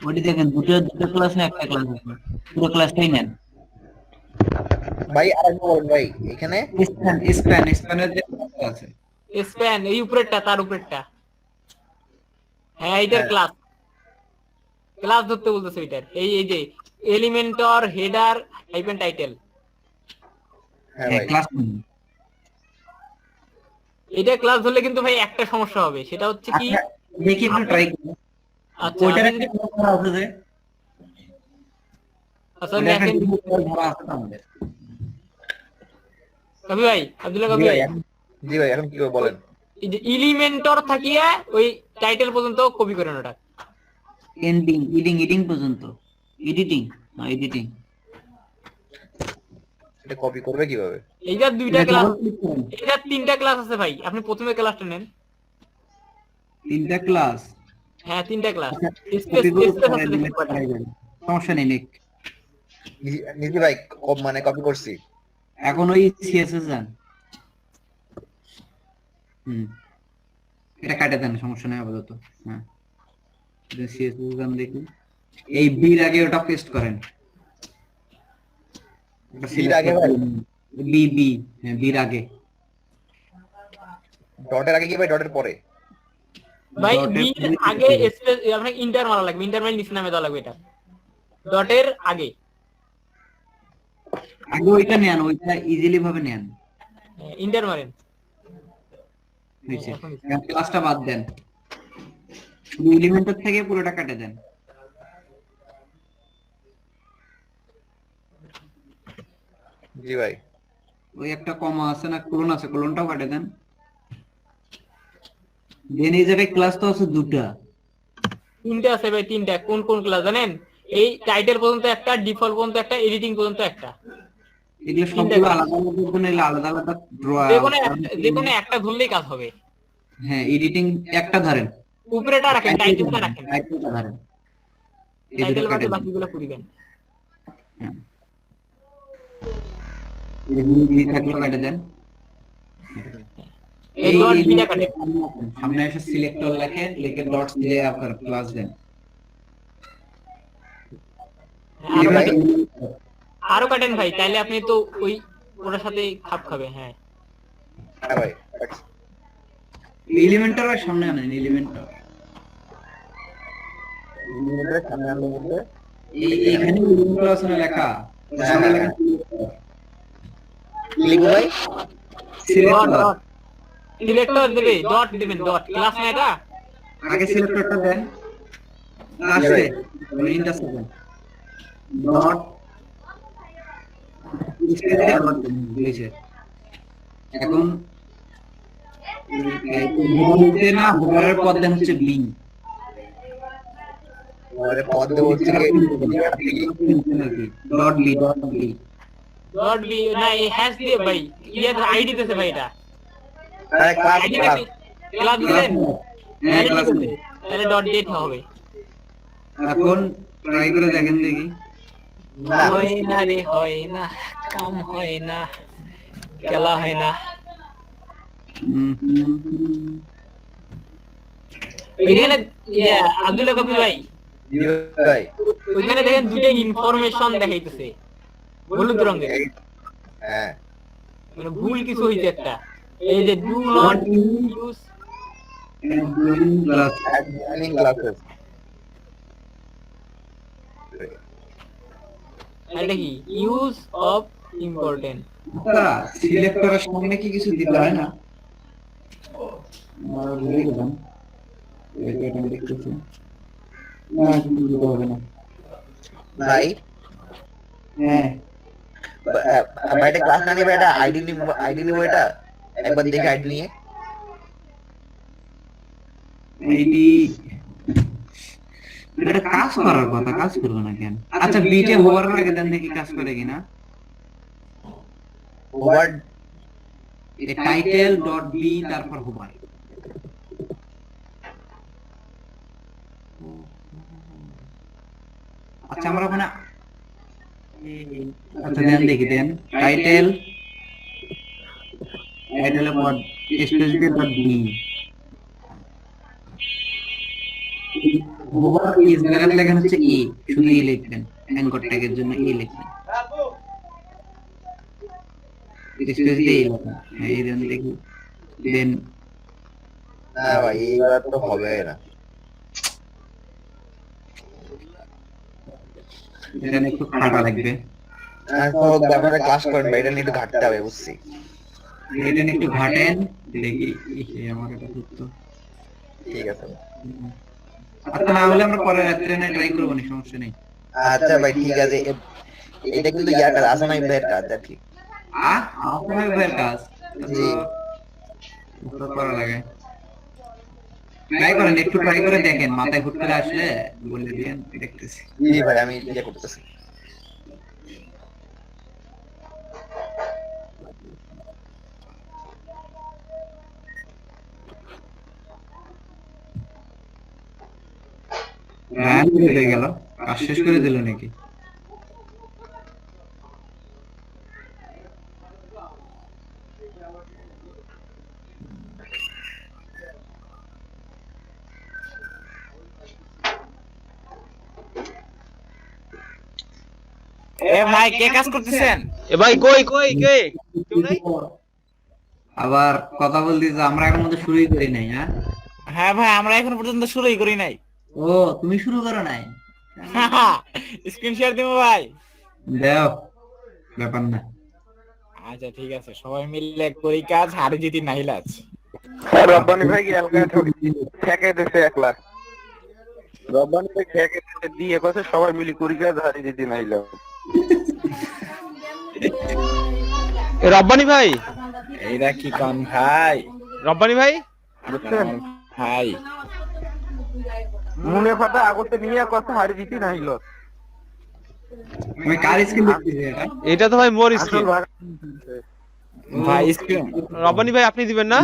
ওটি দেখেন দুটো ক্লাস না একটা ক্লাস আছে, পুরো ক্লাসটাই নেন। ভাই আরেকবার বলেন ভাই। এখানে স্প্যানের যে ক্লাসটা আছে, স্প্যান এই উপরেরটা, তার উপরেরটা, হ্যাঁ এইটার ক্লাস ক্লাস ধরতে বলতেছে এটার। এই যে এলিমেন্টর হেডার হাইফেন টাইটেল, হ্যাঁ হ্যাঁ ভাই ক্লাস এটা ক্লাস ধরলে কিন্তু ভাই একটা সমস্যা হবে, সেটা হচ্ছে কি, দেখি একটু ট্রাই করুন। আচ্ছা ওইটার আপনি একটা করা আছে যে আচ্ছা ওইটা একটা দেখেন ধরা আছে আমাদের। কবি ভাই, আব্দুল্লাহ জি কবি ভাই ভাই, জি ভাই এখন কি করে বলেন। এই যে এলিমেন্টর থাকিয়ে ওই টাইটেল পর্যন্ত কপি করেন ওটা। ইডিং পর্যন্ত, এডিটিং এটা কপি করবে কিভাবে? এইটার দুইটা ক্লাস, এটার তিনটা ক্লাস আছে ভাই, আপনি প্রথমে ক্লাসটা নেন। তিনটা ক্লাস, হ্যাঁ তিনটা ক্লাস, সমস্যা নেই নিক। নিজি ভাই মানে কপি করছি। এখন ওই সিএসএস যান, এটা কাটে দেন, সমস্যা নেই আপাতত। হ্যাঁ সিএসএস যান, দেখি এই বির আগে ওটা পেস্ট করেন। বির আগে ভাই? বি হ্যাঁ বির আগে। ডটের আগে কি ভাই ডটের পরে? ভাই বি আগে স্পেস আপনাকে ইন্টার মারা লাগবে, ইন্টার মানে নিচে নামে দেওয়া লাগবে, এটা ডটের আগে ওইটা নেন, ওইটা ইজিলি ভাবে নেন। ইন্টার মারেন, ক্লাসটা বাদ দেন, শুধু এলিমেন্টের থেকে পুরোটা কেটে দেন। জি ভাই ওই একটা কমা আছে না, কোলন আছে, কোলনটাও কেটে দেন। দেন এই জায়গায় ক্লাস তো আছে দুটা, তিনটা আছে ভাই, তিনটা। কোন কোন ক্লাস জানেন? এই টাইটেল পর্যন্ত একটা, ডিফল্ট পর্যন্ত একটা, এডিটিং পর্যন্ত একটা। এগুলো সবগুলো আলাদা আলাদা আলাদা ড্র। যেকোনো একটা ধরলেই কাজ হবে। হ্যাঁ এডিটিং একটা ধরেন, উপরেটা রাখেন, টাইটেলটা রাখেন, টাইটেলটা ধরেন, টাইটেল বাদে বাকিগুলো করিবেন। এই থাকলো কেটে দেন। এই ডট বিটা কাটে, সামনে এসে সিলেক্টর লিখে ডটস দিয়ে আপনার ক্লাস দেন। আরো ভাই আরো কাটেন ভাই, তাইলে আপনি তো ওই ওটার সাথে খাপ খাবে। হ্যাঁ হ্যাঁ ভাই এলিমেন্টার আর সামনে আনেন এলিমেন্টার। সামনে আনলো বলতে এইখানে এলিমেন্টার আছে না লেখা, সামনে লেখা কি লিখবো ভাই? সিলেক্টর। সিলেক্টর দেবে, ডট দিবেন, ডট ক্লাস না এটা। আগে সিলেক্টরটা দেন, লাস্টে ইনটা সেকেন্ড ডট স্পেসে ডট দিয়েছে। এখন এই না হোভারের পদ দেন হচ্ছে বিং, পরে পদ দেবো হচ্ছে ডট বি ডট বি না, এই হ্যাশ দিয়ে ভাই, ইয়ার আইডি দিতেছে ভাই এটা। আরে ক্লাস আইডি ক্লাস ক্লাস দিবেন, হ্যাঁ ক্লাস। তাহলে ডট ডেট হবে। এখন ট্রাই করে দেখেন দেখি। না হয় না রে, হয় না, কাম হয় না, খেলা হয় না। এখানে আব্দুল কবির ভাই, ভাই ওইখানে দেখেন দুটো ইনফরমেশন দেখাইতেছে হলুদ রঙের, হ্যাঁ মানে ভুল কিছু হইছে একটা। এই যে do not use, joining classes এটা কি ইউজ অফ ইম্পর্টেন্ট। সিলেক্টরের সামনে কি কিছু দিতে হয় না? আমরা ভুলে গেলাম, এটা আমি দেখতেছি না, কিছু দিতে হবে না। ভাই হ্যাঁ ভাই এটা ক্লাস না নিয়ে এটা আইডি নিবো এটা একবার দেখে আইডি নিয়ে এইটি এটা কাজ করার কথা, কাজ করবে না কেন? আচ্ছা বিটে হোভার আগে দেন দেখি কাজ করে কিনা। ওভার টাইটেল ডট বি তারপর হোভার। আচ্ছা আমরা ওখানে আচ্ছা দেন দেখি, দেন টাইটেল পর specific dot B hover is জায়গা লেখা হচ্ছে এ, শুধু এ লিখবেন, অ্যাঙ্কর ট্যাগের জন্য এ লিখবেন, স্পেস দিয়ে এ লিখবেন। হ্যাঁ এই দেন দেখি, দেন না ভাই এইবার তো হবে না এটা একটু খাটা লাগবে, তো আপনারা ক্লাস করেন ভাই এটা নিয়ে একটু ঘাটতে হবে বুঝছি এটা একটু ঘাটেন দেখি। আমার এটা সত্য ঠিক আছে আচ্ছা, না হলে আমরা পরে রাত্রে না ট্রাই করবো না, সমস্যা নেই। আচ্ছা ভাই ঠিক আছে এটা কিন্তু ইয়ার কাজ আসে না ভাইয়ের কাজ আর কি আপনার ভাইয়ের কাজ জি তো করা লাগে। ট্রাই করেন, একটু ট্রাই করে দেখেন, মাথায় হুট করে আসলে বলে দিয়েন, দেখতেছি। জি ভাই আমি ইয়ে করতেছি রান হয়ে গেল, কাজ শেষ করে দিল নাকি? এ ভাই কে কাজ করতেছেন? এ ভাই কই কই কে কেউ নাই? আবার কথা বলতে যে আমরা এখন মধ্যে শুরুই করি নাই। হ্যাঁ হ্যাঁ ভাই, আমরা এখন পর্যন্ত শুরুই করি নাই। ও তুমি শুরু করো নাই? স্ক্রিন শেয়ার দিব ভাই। দাও, ব্যাপার না। আচ্ছা ঠিক আছে, সবাই মিলে করি কাজ, হারে জিতি নাইলাজ। রব্বানি ভাই কি এলকা ঠেকে দিছে একলা, রব্বানি ভাই ঠেকে দিছে দিয়ে কইছে সবাই মিলি করি কাজ হারি দিতে নাইলো। এ রব্বানি ভাই, এইটা কি কোন ভাই? রব্বানি ভাই বুঝছেন ভাই মনে ফাটা আগতে নিয়ে কথা হারি দিতে নাইলো। আমি কার স্ক্রিন দেখতেছি এটা? এটা তো ভাই মোর আসল স্ক্রিন। ভাগ ভাই স্ক্রিন, রব্বানি ভাই আপনি দিবেন না?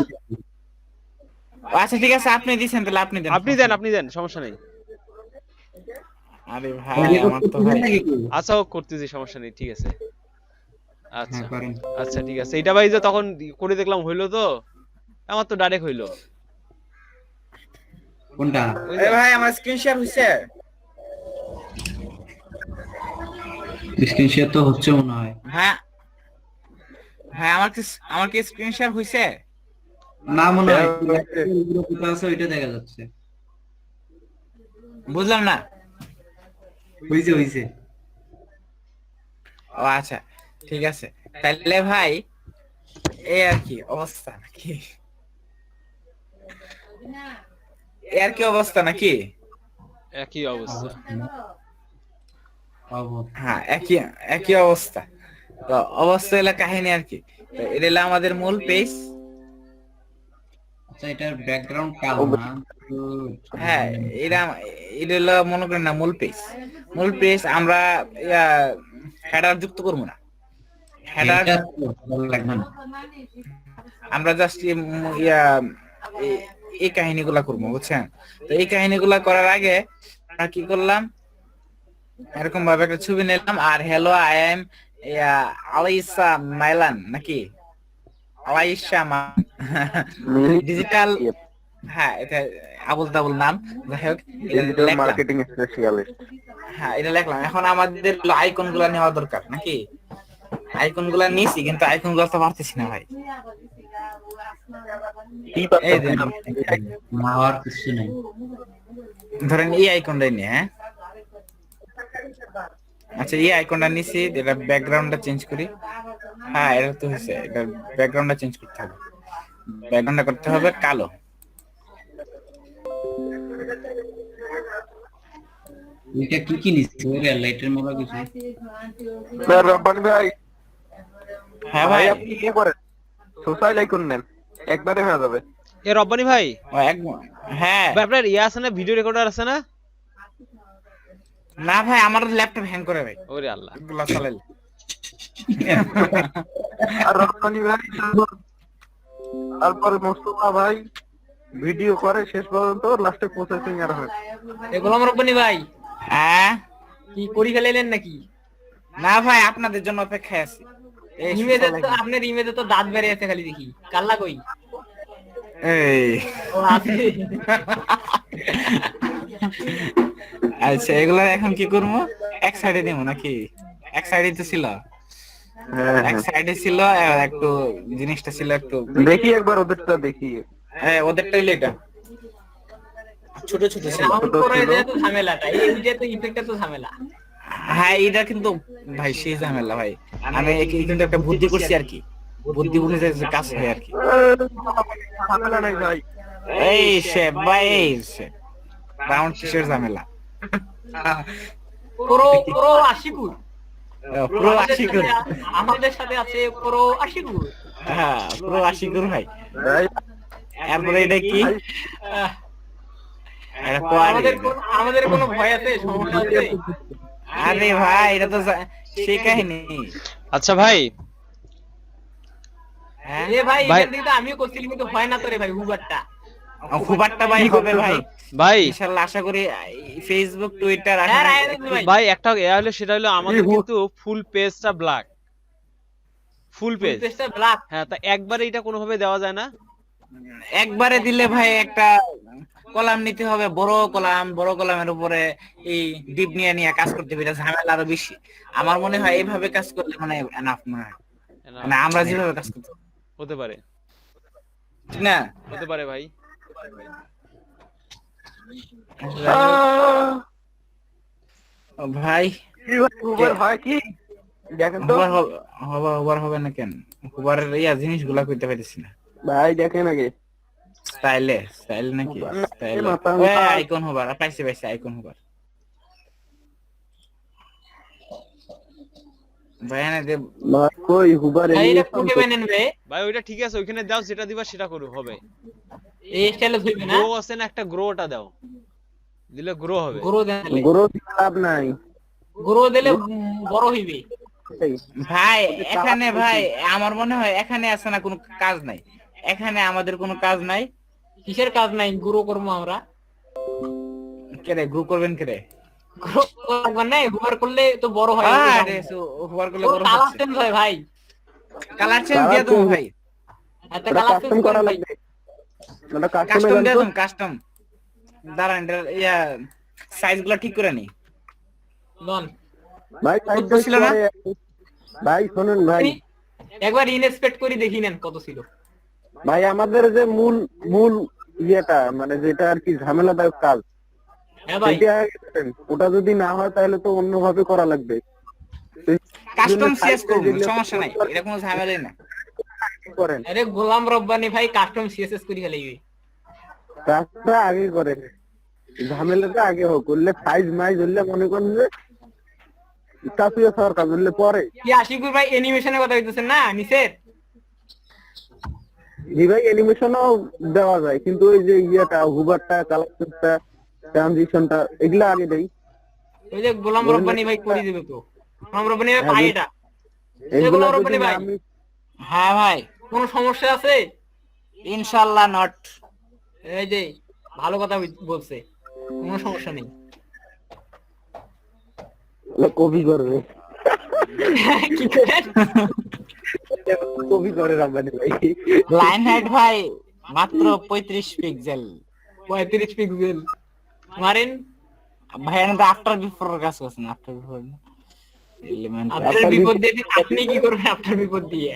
আচ্ছা ঠিক আছে, আপনি দিছেন তাহলে আপনি দেন। আপনি দেন সমস্যা নেই। আরে ভাই আমার তো ভাই, আচ্ছা ও করতেছি, সমস্যা নেই, ঠিক আছে। আচ্ছা হ্যাঁ করেন। আচ্ছা ঠিক আছে। এটা ভাই যে তখন করে দেখলাম হইলো তো, আমার তো ডাইরেক্ট হইলো। কোনটা? ওই যে- ভাই আমার স্ক্রিন শেয়ার হইছে। স্ক্রিন শেয়ার তো হচ্ছে মনে হয়। হ্যাঁ ভাই আমার কি স্ক্রিন শেয়ার হইছে? না মনে হয় হ্যাঁ, কোথাও আছে ওইটা দেখা যাচ্ছে। বুঝলাম না। হইছে। ও আচ্ছা ঠিক আছে, তাহলে ভাই এই আর কি অবস্থা নাকি? এই আর কি অবস্থা নাকি? একই অবস্থা। হ্যাঁ একই অবস্থা। তো অবস্থা হলো কাহিনী আর কি। তো এটা হলো আমাদের মূল পেজ। আচ্ছা এটার ব্যাকগ্রাউন্ড কালো না তো হ্যাঁ এটা হলো মনে করেন না মূল পেজ আমরা হেডার যুক্ত করবো না। হেডার এটা তো ভালো লাগবে না। আমরা জাস্ট এই কাহিনীগুলা করবো, বুঝছেন? তো এই কাহিনীগুলা করার আগে আমরা কি করলাম, এরকম ভাবে একটা ছবি নিলাম আর হ্যালো আই এম আলাইসা মাইলান নাকি আলাইসা ডিজিটাল, হ্যাঁ এটা আবুল তাবুল নাম, যাই হোক এটা ডিজিটাল লিখলাম। Marketing specialist. হ্যাঁ এটা লিখলাম। এখন আমাদের আইকন গুলা নেওয়া দরকার নাকি? আইকন গুলা নিয়েছি কিন্তু আইকন গুলা তো পারতেছি না ভাই। এই যে না হওয়ার কিছু নাই। ধরেন এই আইকনটাই নিয়ে, হ্যাঁ আচ্ছা এই আইকনটা নিছি, এটা ব্যাকগ্রাউন্ডটা চেঞ্জ করি। হ্যাঁ এটা তো হয়েছে, এটা ব্যাকগ্রাউন্ডটা চেঞ্জ করতে হবে। ব্যাকগ্রাউন্ডটা করতে হবে কালো। এটা কি নিচ্ছে ওরে লাইটের মতো কিছু। স্যার রব্বানি ভাই, হ্যাঁ ভাই ভাই আপনি কি করেন? সোশ্যাল আইকন নেন, একবারে হয়ে যাবে। এ রব্বানি ভাই, হ্যাঁ ভাই আপনার ইয়ে আছে না, ভিডিও রেকর্ডার আছে না? না ভাই আমার ল্যাপটপ হ্যাং করে ভাই, ওরে আল্লাহ। এগুলা চালাইলে। আর রব্বানি ভাই তারপরে মোস্তফা ভাই ভিডিও করে শেষ পর্যন্ত, লাস্টে প্রসেসিং আর হয়। গোলাম রব্বানি ভাই, হ্যাঁ কি করি ফেলাইলেন নাকি? না ভাই আপনাদের জন্য অপেক্ষায় আছি। ইমেজে তো আপনার ইমেজে তো দাঁত বেরিয়ে আছে খালি দেখি, কাল্লা কই? এই ও আছে। আচ্ছা এগুলা এখন কি করবো? এক সাইডে দেবো নাকি? এক সাইডে তো ছিল, এক সাইডে ছিল একটু জিনিসটা ছিল একটু দেখি একবার ওদেরটা দেখি। হ্যাঁ ওদেরটাই লেখা ছোট ছোট ছিল। ঝামেলাটা এই তো ইফেক্টটা তো ঝামেলা। হ্যাঁ এটা কিন্তু ভাই সেই ঝামেলা ভাই। আমি কিন্তু একটা বুদ্ধি করছি আর কি, বুদ্ধি বুঝে যে কাজ হয় আর কি। ঝামেলা নাই ভাই, এই সে ভাই সে রাউন্ড শেষের ঝামেলা। পুরো আশিকুর, পুরো আশিকুর আমাদের সাথে আছে, পুরো আশিকুর। হ্যাঁ পুরো আশিকুর ভাই। ভাই এরপরে এটা কি? আমাদের কোনো ভয় আছে, সমস্যা আছে? আরে ভাই এটা তো সেই কাহিনী। আচ্ছা ভাই, এ ভাই এখান থেকে তো আমিও করছিলাম কিন্তু হয় না তো রে ভাই। হুবারটা ভাই হবে ভাই, ভাই ইনশাআল্লাহ আশা করি ফেসবুক টুইটার ভাই একটা এ হলো, সেটা হলো আমাদের কিন্তু ফুল পেজটা ব্ল্যাক, ফুল পেজটা ব্ল্যাক। হ্যাঁ তা একবারে এটা কোনোভাবে দেওয়া যায় না? একবারে দিলে ভাই একটা কলাম নিতে হবে, বড় কলাম, বড় কলামের উপরে এই ডিপ নিয়ে নিয়ে কাজ করতে হবে, এটা ঝামেলা আরো বেশি। আমার মনে হয় এইভাবে কাজ করলে মানে এনাফ মনে হয়, মানে আমরা যেভাবে কাজ করতে হতে পারে, ঠিক না? হতে পারে ভাই। ভাই কি ভাই উবার হয় কি দেখেন তো হুবার হবে না কেন? হুবারের ইয়া জিনিসগুলা কইতে পারতেছি না ভাই, দেখেন আগে স্টাইল নাকি স্টাইল আইকন হুবার পাইছি আইকন হুবার। ভাই না দে ভাই কই হুবার ভাই ওইটা ঠিক আছে, ওইখানে দাও, যেটা দিবা সেটা করো হবে। এই স্টাইলে হইবে না? গ্রো আছে না একটা, গ্রোটা দাও, দিলে গ্রো হবে। গ্রো লাভ নাই, গ্রো দিলে বড় হইবে ভাই। এখানে ভাই আমার মনে হয় এখানে আছে না কোনো কাজ নাই, এখানে আমাদের কোনো কাজ নাই। কিসের কাজ নাই? গ্রো করবো আমরা। কেরে গ্রো করবেন কেরে? গ্রো করবেন না, হুবার করলে তো বড় হয়। আরে হুবার করলে বড় হয়। কালার চেঞ্জ হয় ভাই, কালার চেঞ্জ দিয়ে দাও ভাই। আচ্ছা কালার চেঞ্জ করা লাগবে, মানে কাস্টম দিয়ে দাও, কাস্টম। দাঁড়ান ইয়া সাইজগুলো ঠিক করে নি। নন ভাই কত ছিল না? ভাই শুনুন ভাই, একবার ইনস্পেক্ট করে দেখি নেন কত ছিল। ভাই আমাদের যে মূল মূল ইয়েটা মানে যেটা আর কি ঝামেলাদায়ক কাজ, হ্যাঁ ভাই, সেটা আগে করেন। ওটা যদি না হয় তাহলে তো অন্যভাবে করা লাগবে। কাস্টম সিএস করব, সমস্যা নাই, এটা কোনো ঝামেলাই না। করেন আরে গোলাম রব্বানি ভাই কাস্টম সিএসএস করে ফেলাইবে। কাজটা আগে করেন, ঝামেলাটা আগে হোক। করলে সাইজ মাইজ হলে মনে করেন যে কাপিয়ে সরকার বললে পরে। কি আশিকুর ভাই অ্যানিমেশনের কথা কইতেছেন না নিচের? জি ভাই, অ্যানিমেশনও দেওয়া যায়, কিন্তু ওই যে ইয়েটা হুবারটা, কালেকশনটা, ট্রানজিশনটা এগুলা আগে দেই। ওই যে গোলাম রব্বানি ভাই করে দিবে তো। গোলাম রব্বানি ভাই পাই এটা। এগুলা গোলাম যদি রব্বানি ভাই আমি হ্যাঁ ভাই, কোনো সমস্যা আছে? ইনশাআল্লাহ নট। এই যে ভালো কথা বলছে, কোনো সমস্যা নেই। কপি করবে, কি করেন? কপি করে রাখবেন ভাই। লাইন হাইট ভাই মাত্র 35 পিক্সেল। 35 পিক্সেল মারেন। ভাই আমি তো আফটার বিফোর কাজ করছেন, আফটার বিফোর এলিমেন্ট আপনার বিপদ দিয়ে আপনি কি করবেন? আপনার বিপদ দিয়ে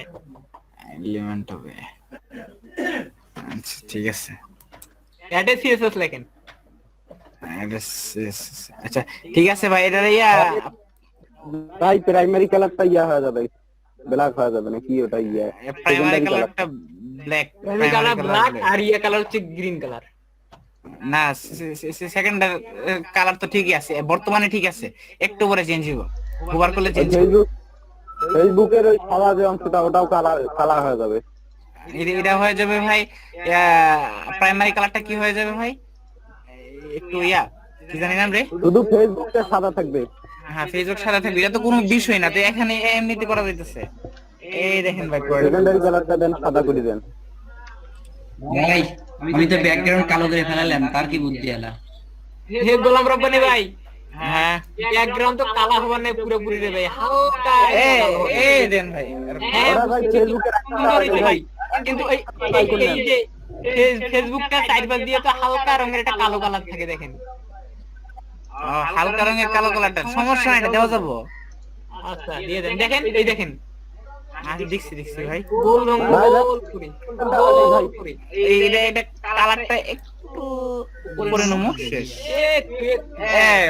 এলিমেন্ট হবে। আচ্ছা ঠিক আছে, এটা সিএসএস লেখেন। আচ্ছা ঠিক আছে ভাই, এটা ভাই প্রাইমারি কালারটা ইয়া হয়ে যাবে, ব্ল্যাক হয়ে যাবে নাকি? ওটা ইয়া প্রাইমারি কালারটা ব্ল্যাক, প্রাইমারি কালার ব্ল্যাক আর ইয়া কালার হচ্ছে গ্রিন কালার। না সেকেন্ড কালার তো ঠিকই আছে, বর্তমানে ঠিক আছে, একটু পরে চেঞ্জ হইব, ওভার করলে চেঞ্জ হবে। ফেসবুকের ওই সাদা যে অংশটা ওটাও কালার হয়ে যাবে। এটা হয়ে যাবে ভাই। প্রাইমারি কালারটা কি হয়ে যাবে ভাই? একটু ইয়া কি জানি নাম রে, শুধু ফেসবুকটা সাদা থাকবে। হ্যাঁ ফেসবুক সাদা থাকবে, এটা তো কোনো বিষয় না, তো এখানে এমনিতে করা যাইতেছে। এই দেখেন ভাই, সেকেন্ডারি কালারটা দেন সাদা করে দেন। ভাই আমি তো ব্যাকগ্রাউন্ড কালো করে ফেলালাম, তার কি বুদ্ধি এলা? হে গোলাম রব্বানি ভাই, হ্যাঁ ব্যাকগ্রাউন্ড তো কালা হবার না পুরোপুরি রে ভাই, হালকা এই দেন ভাই। হ্যাঁ, ওরা ভাই ফেসবুকের সুন্দর হয়েছে ভাই, কিন্তু এই যে ফেসবুকটা সাইডবার দিয়ে তো হালকা রঙের একটা কালো কালার থাকে দেখেন। হালকা রঙের কালো কালারটা সমস্যা নাই, এটা দেওয়া যাবো। আচ্ছা দিয়ে দেন, দেখেন এই দেখেন আমি দেখছি ভাই, গোল রঙ গোল করে গোল করে এটা কালারটা একটু উপরে নমো, শেষ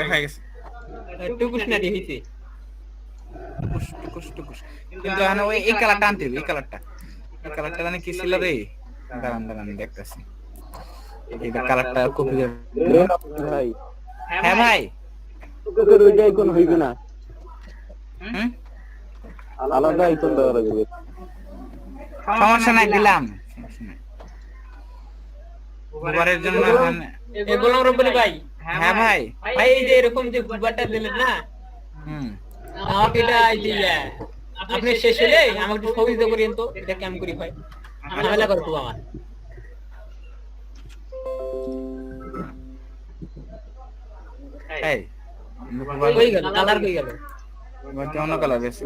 হয়ে গেছে। টুকুস না দিয়ে হইছে। টুকুস কিন্তু এখানে ওই এই কালারটা আনতে হবে, এই কালারটা মানে কি ছিল রে? দাঁড়ান দেখতেছি, এটা কালারটা কপি ভাই হ্যাঁ ভাই, তোদের ওইটা আইকন হইবে না, হুম আলাদা আইকন দেওয়া লাগবে। সমস্যা নাই, দিলাম, সমস্যা নাই। গুবারের জন্য এ গোলাম রব্বানি ভাই, হ্যাঁ ভাই, ভাই এই যে এরকম যে গুবারটা দিলেন না, আমাকে এটা এই যে আপনি শেষ হলে আমাকে একটু ছবি দিতে করেন তো, এটা কেমন করি ভাই, ঝামেলা করবো আমার। এই কই গেল কালার, কই গেল অন্য কালার আছে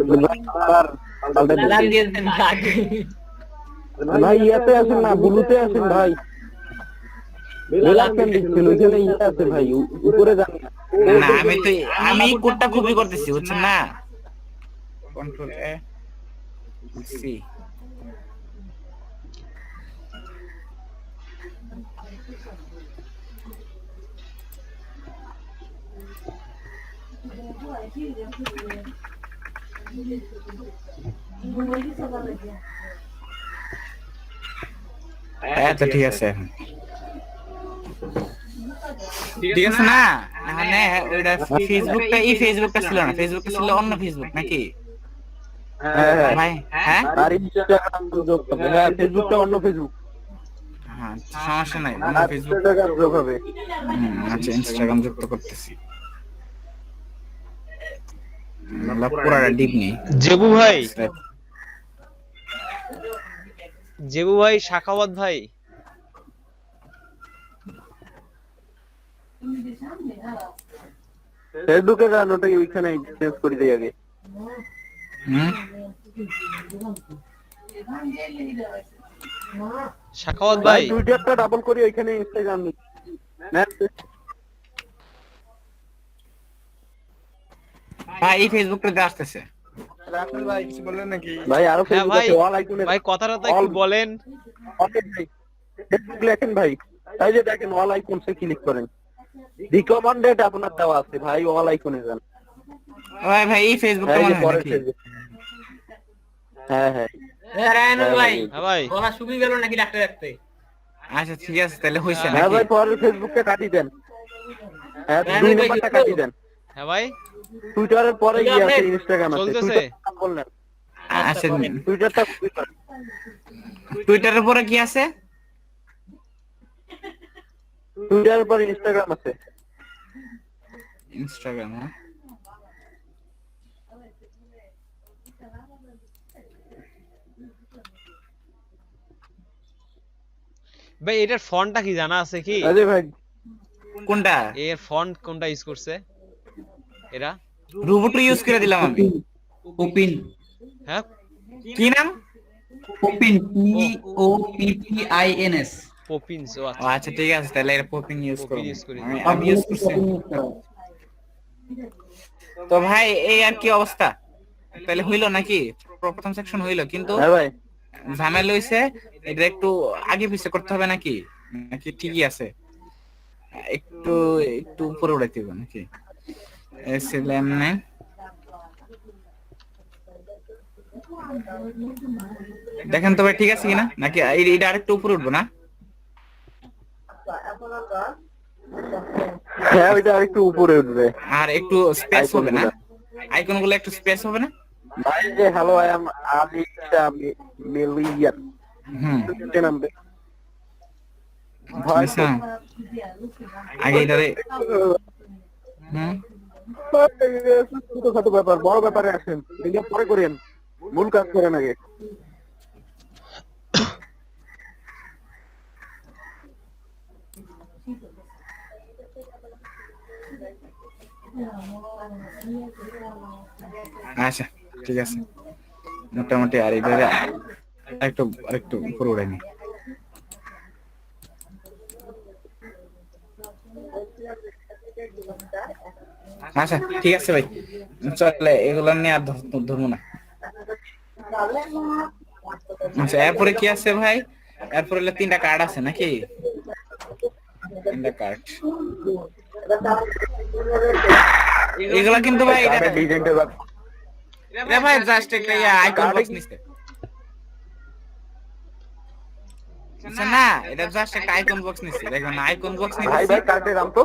কালার দিয়ে দেন ভাই। ভাই ইয়াতে আছেন না, ব্লুতে আছেন ভাই, রিল্যাক্সেন দিচ্ছিল ওইখানে ইয়ে আছে ভাই, উপরে যান না। না আমি কোডটা কপি করতেছি, বুঝছেন না? কন্ট্রোল এ সি, আচ্ছা ঠিক আছে, ঠিক আছে না? মানে ওইটা ফেসবুকটা ছিল না, ফেসবুকটা ছিল অন্য ফেসবুক নাকি হ্যাঁ ভাই? হ্যাঁ আর ইনস্টাগ্রাম যোগ হবে। হ্যাঁ ফেসবুকটা অন্য ফেসবুক, হ্যাঁ সমস্যা নাই, অন্য ফেসবুক। ইনস্টাগ্রাম যোগ হবে। আচ্ছা ইনস্টাগ্রাম যুক্ত করতেছি, পুরাটা ডিপ নেই। জেবু ভাই, শাখাওয়াত ভাই, ফেসবুকে যান, ওটা ওইখানে চেঞ্জ করে দেই আগে। শাখাওয়াত ভাই, টুইটারটা ডাবল করি, ওইখানে ইনস্টাগ্রাম ভাই এই ফেসবুকটাতে আসতেছে। রাসেল ভাই কিছু বললেন নাকি? ভাই আরো হ্যাঁ ভাই, ফেসবুকে অল আইকনে ভাই কথাটা তো একটু বলেন। অনেক ভাই ফেসবুক লেখেন ভাই, তাই যে দেখেন অল আইকনসে ক্লিক করেন, রিকমেন্ডেড আপনার দেওয়া আছে ভাই, অল আইকনে যান। ভাই ভাই এই ফেসবুকটা এই যে মনে হয় পরের নাকি? ফেসবুক। হ্যাঁ হ্যাঁ রায়নুল ভাই হ্যাঁ ভাই, গলা শুকিয়ে গেল নাকি ডাক্তার রাখতে? আচ্ছা ঠিক আছে তাহলে হইছে হ্যাঁ নাকি? ভাই পরের ফেসবুককে কাটি দেন, হ্যাঁ 2 নম্বরটা কাটি দেন। হ্যাঁ ভাই টুইটারের পরে গিয়ে আছে ইনস্টাগ্রাম আছে, চলতেছে। টুইটার বললেন আচ্ছা টুইটারটা খুবই ভালো। টুইটারের পরে কি আছে? টুইটারের পরে ইনস্টাগ্রাম আছে। ইনস্টাগ্রাম। হ্যাঁ ভাই এটার ফন্টটা কি জানা আছে কি? আরে ভাই কোনটা? এর ফন্ট কোনটা ইউজ করছে এরা? রোবটু ইউজ করে দিলাম আমি। ওপিন হ্যাঁ কি নাম? ওপিন POPPINS। পপিনস। ও ও আচ্ছা, আচ্ছা ঠিক আছে তাহলে এর পপিং ইউজ করব। পপিন ইউজ করি। আমি ইউজ করছি। তো ভাই এই আর কি অবস্থা? তাহলে হইলো নাকি? প্রথম সেকশন হইলো কিন্তু হ্যাঁ ভাই ঝামেলা হইছে, এটা একটু আগে পিছে করতে হবে নাকি? নাকি ঠিকই আছে? একটু একটু উপরে উঠাইতে হবে নাকি? এসএলএম নে দেখেন তো ভাই ঠিক আছে কিনা, নাকি এটা আরেকটু উপরে উঠবো না? হ্যাঁ ওইটা একটু উপরে উঠবে। আর একটু স্পেস হবে না? আইকনগুলো একটু স্পেস হবে না? ভাই যে hello I am Alisha million হুম নামবে ভাই আচ্ছা, আগে এটারে হুম ছোটখাটো ব্যাপার, বড় ব্যাপারে আসেন, এগুলো পরে করেন, মূল কাজ করেন আগে। আচ্ছা ঠিক আছে মোটামুটি। আর এটারে একটু আরেকটু উপরে উঠাই নি। আচ্ছা ঠিক আছে ভাই, চলে এগুলো নিয়ে আর ধরবো না। আচ্ছা এরপরে কি আছে ভাই? এরপরে 3টা কার্ড আছে নাকি? 3টা কার্ড এগুলা কিন্তু ভাই এটা ডিজাইনটা রে ভাই জাস্ট একটা আইকন বক্স নিছে। আচ্ছা না এটা জাস্ট একটা আইকন বক্স নিছে, দেখুন আইকন বক্স ভাই নিছে। ভাই কার্ডে দাম তো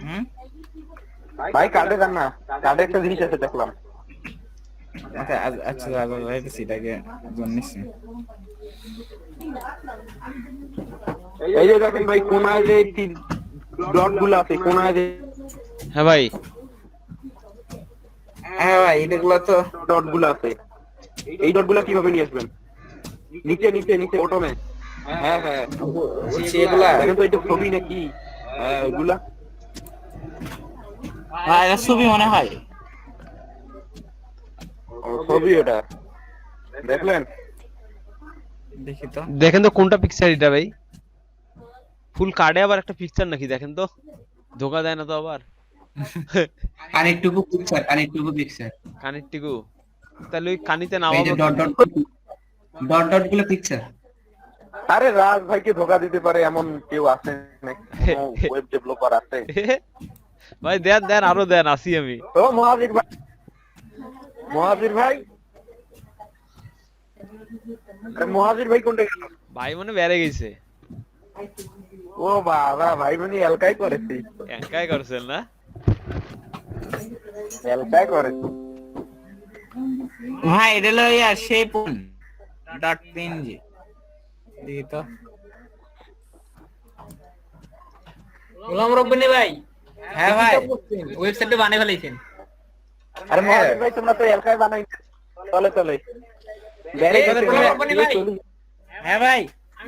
হুম ভাই কার্ডে দাম না, কার্ডে একটা জিনিস আছে দেখলাম। আচ্ছা আচ্ছা ভাই এটাকে জানিছি। এই যে দেখেন ভাই কোনায় যে ডট গুলো আছে, কোনায় যে হ্যাঁ ভাই, হ্যাঁ ভাই এগুলো তো ডট গুলো আছে, এই ডট গুলো কিভাবে নিয়ে আসবেন? নিচে নিচে নিচে অটোমে। হ্যাঁ হ্যাঁ এগুলা দেখেন তো এটা ছবি নাকি? হ্যাঁ ওইগুলা হ্যাঁ এটা ছবি মনে হয়। ছবি ওটা দেখলেন? দেখি তো দেখেন তো কোনটা পিকচার এটা ভাই? ফুল কার্ডে আবার একটা পিকচার নাকি? দেখেন তো, ধোকা দেয় না তো আবার? কানেক্টটুকু পিকচার কানেরটিকু তাহলে ওই কানিতে নাও। এই যে ডট ডট গুলো পিকচার। আরে রাজ ভাইকে ধোকা দিতে পারে এমন কেউ আছে নাকি? ওয়েব ডেভেলপার আছে? ভাই দেন দেন আরো দেন, আসি আমি। ও মহাবীর ভাই, মহাবীর ভাই, আরে মহাবীর ভাই কোনটা গেল? ভাই মনে বেড়ে গেছে। ও বাবা ভাই মানে এলকাই করেছি, একাই করছেন না? এলকাই করেছি ভাই এটা হলো সেই পুন ডট পিএনজি দেখি তো। গোলাম রব্বানি ভাই, হ্যাঁ ভাই ওয়েবসাইটে বানিয়ে ফেলাইছেন। আরে মহাবীর ভাই তোমরা তো এলকাই বানাইছো, চলে চলে হ্যাঁ ভাই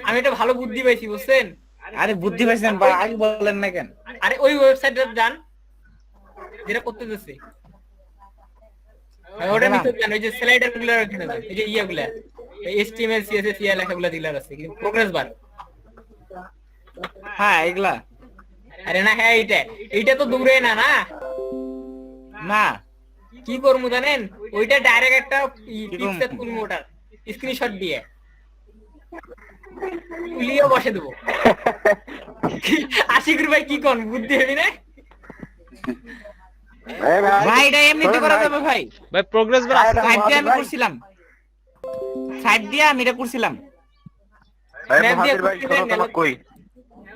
আমি একটা ভালো বুদ্ধি পাইছি বুঝছেন? আরে বুদ্ধি পাইছেন বা আগে বলেন না কেন? আরে ওই ওয়েবসাইটে যান যেটা করতে দিচ্ছে, ওটা নিচে যান, ওই যে স্লাইডার গুলো এখানে যান, এই যে ইয়েগুলা HTML CSS লেখাগুলো দিলার আছে কিন্তু প্রোগ্রেস বার। হ্যাঁ এগুলা আরে না, হ্যাঁ এইটা তো দূরে না না না কি করবো জানেন, ওইটা ডাইরেক্ট একটা পিকচার তুলবো, ওটার স্ক্রিনশট দিয়ে তুলিয়ে বসে দেবো। আশিকুর ভাই কি কোন বুদ্ধি হবি না? ভাই এটা এমনিতে করা যাবে ভাই। ভাই প্রোগ্রেস বার আছে সাইড দিয়ে আমি করছিলাম, সাইড দিয়ে আমি এটা করছিলাম। মহাজির ভাই শোনো, তোমার কই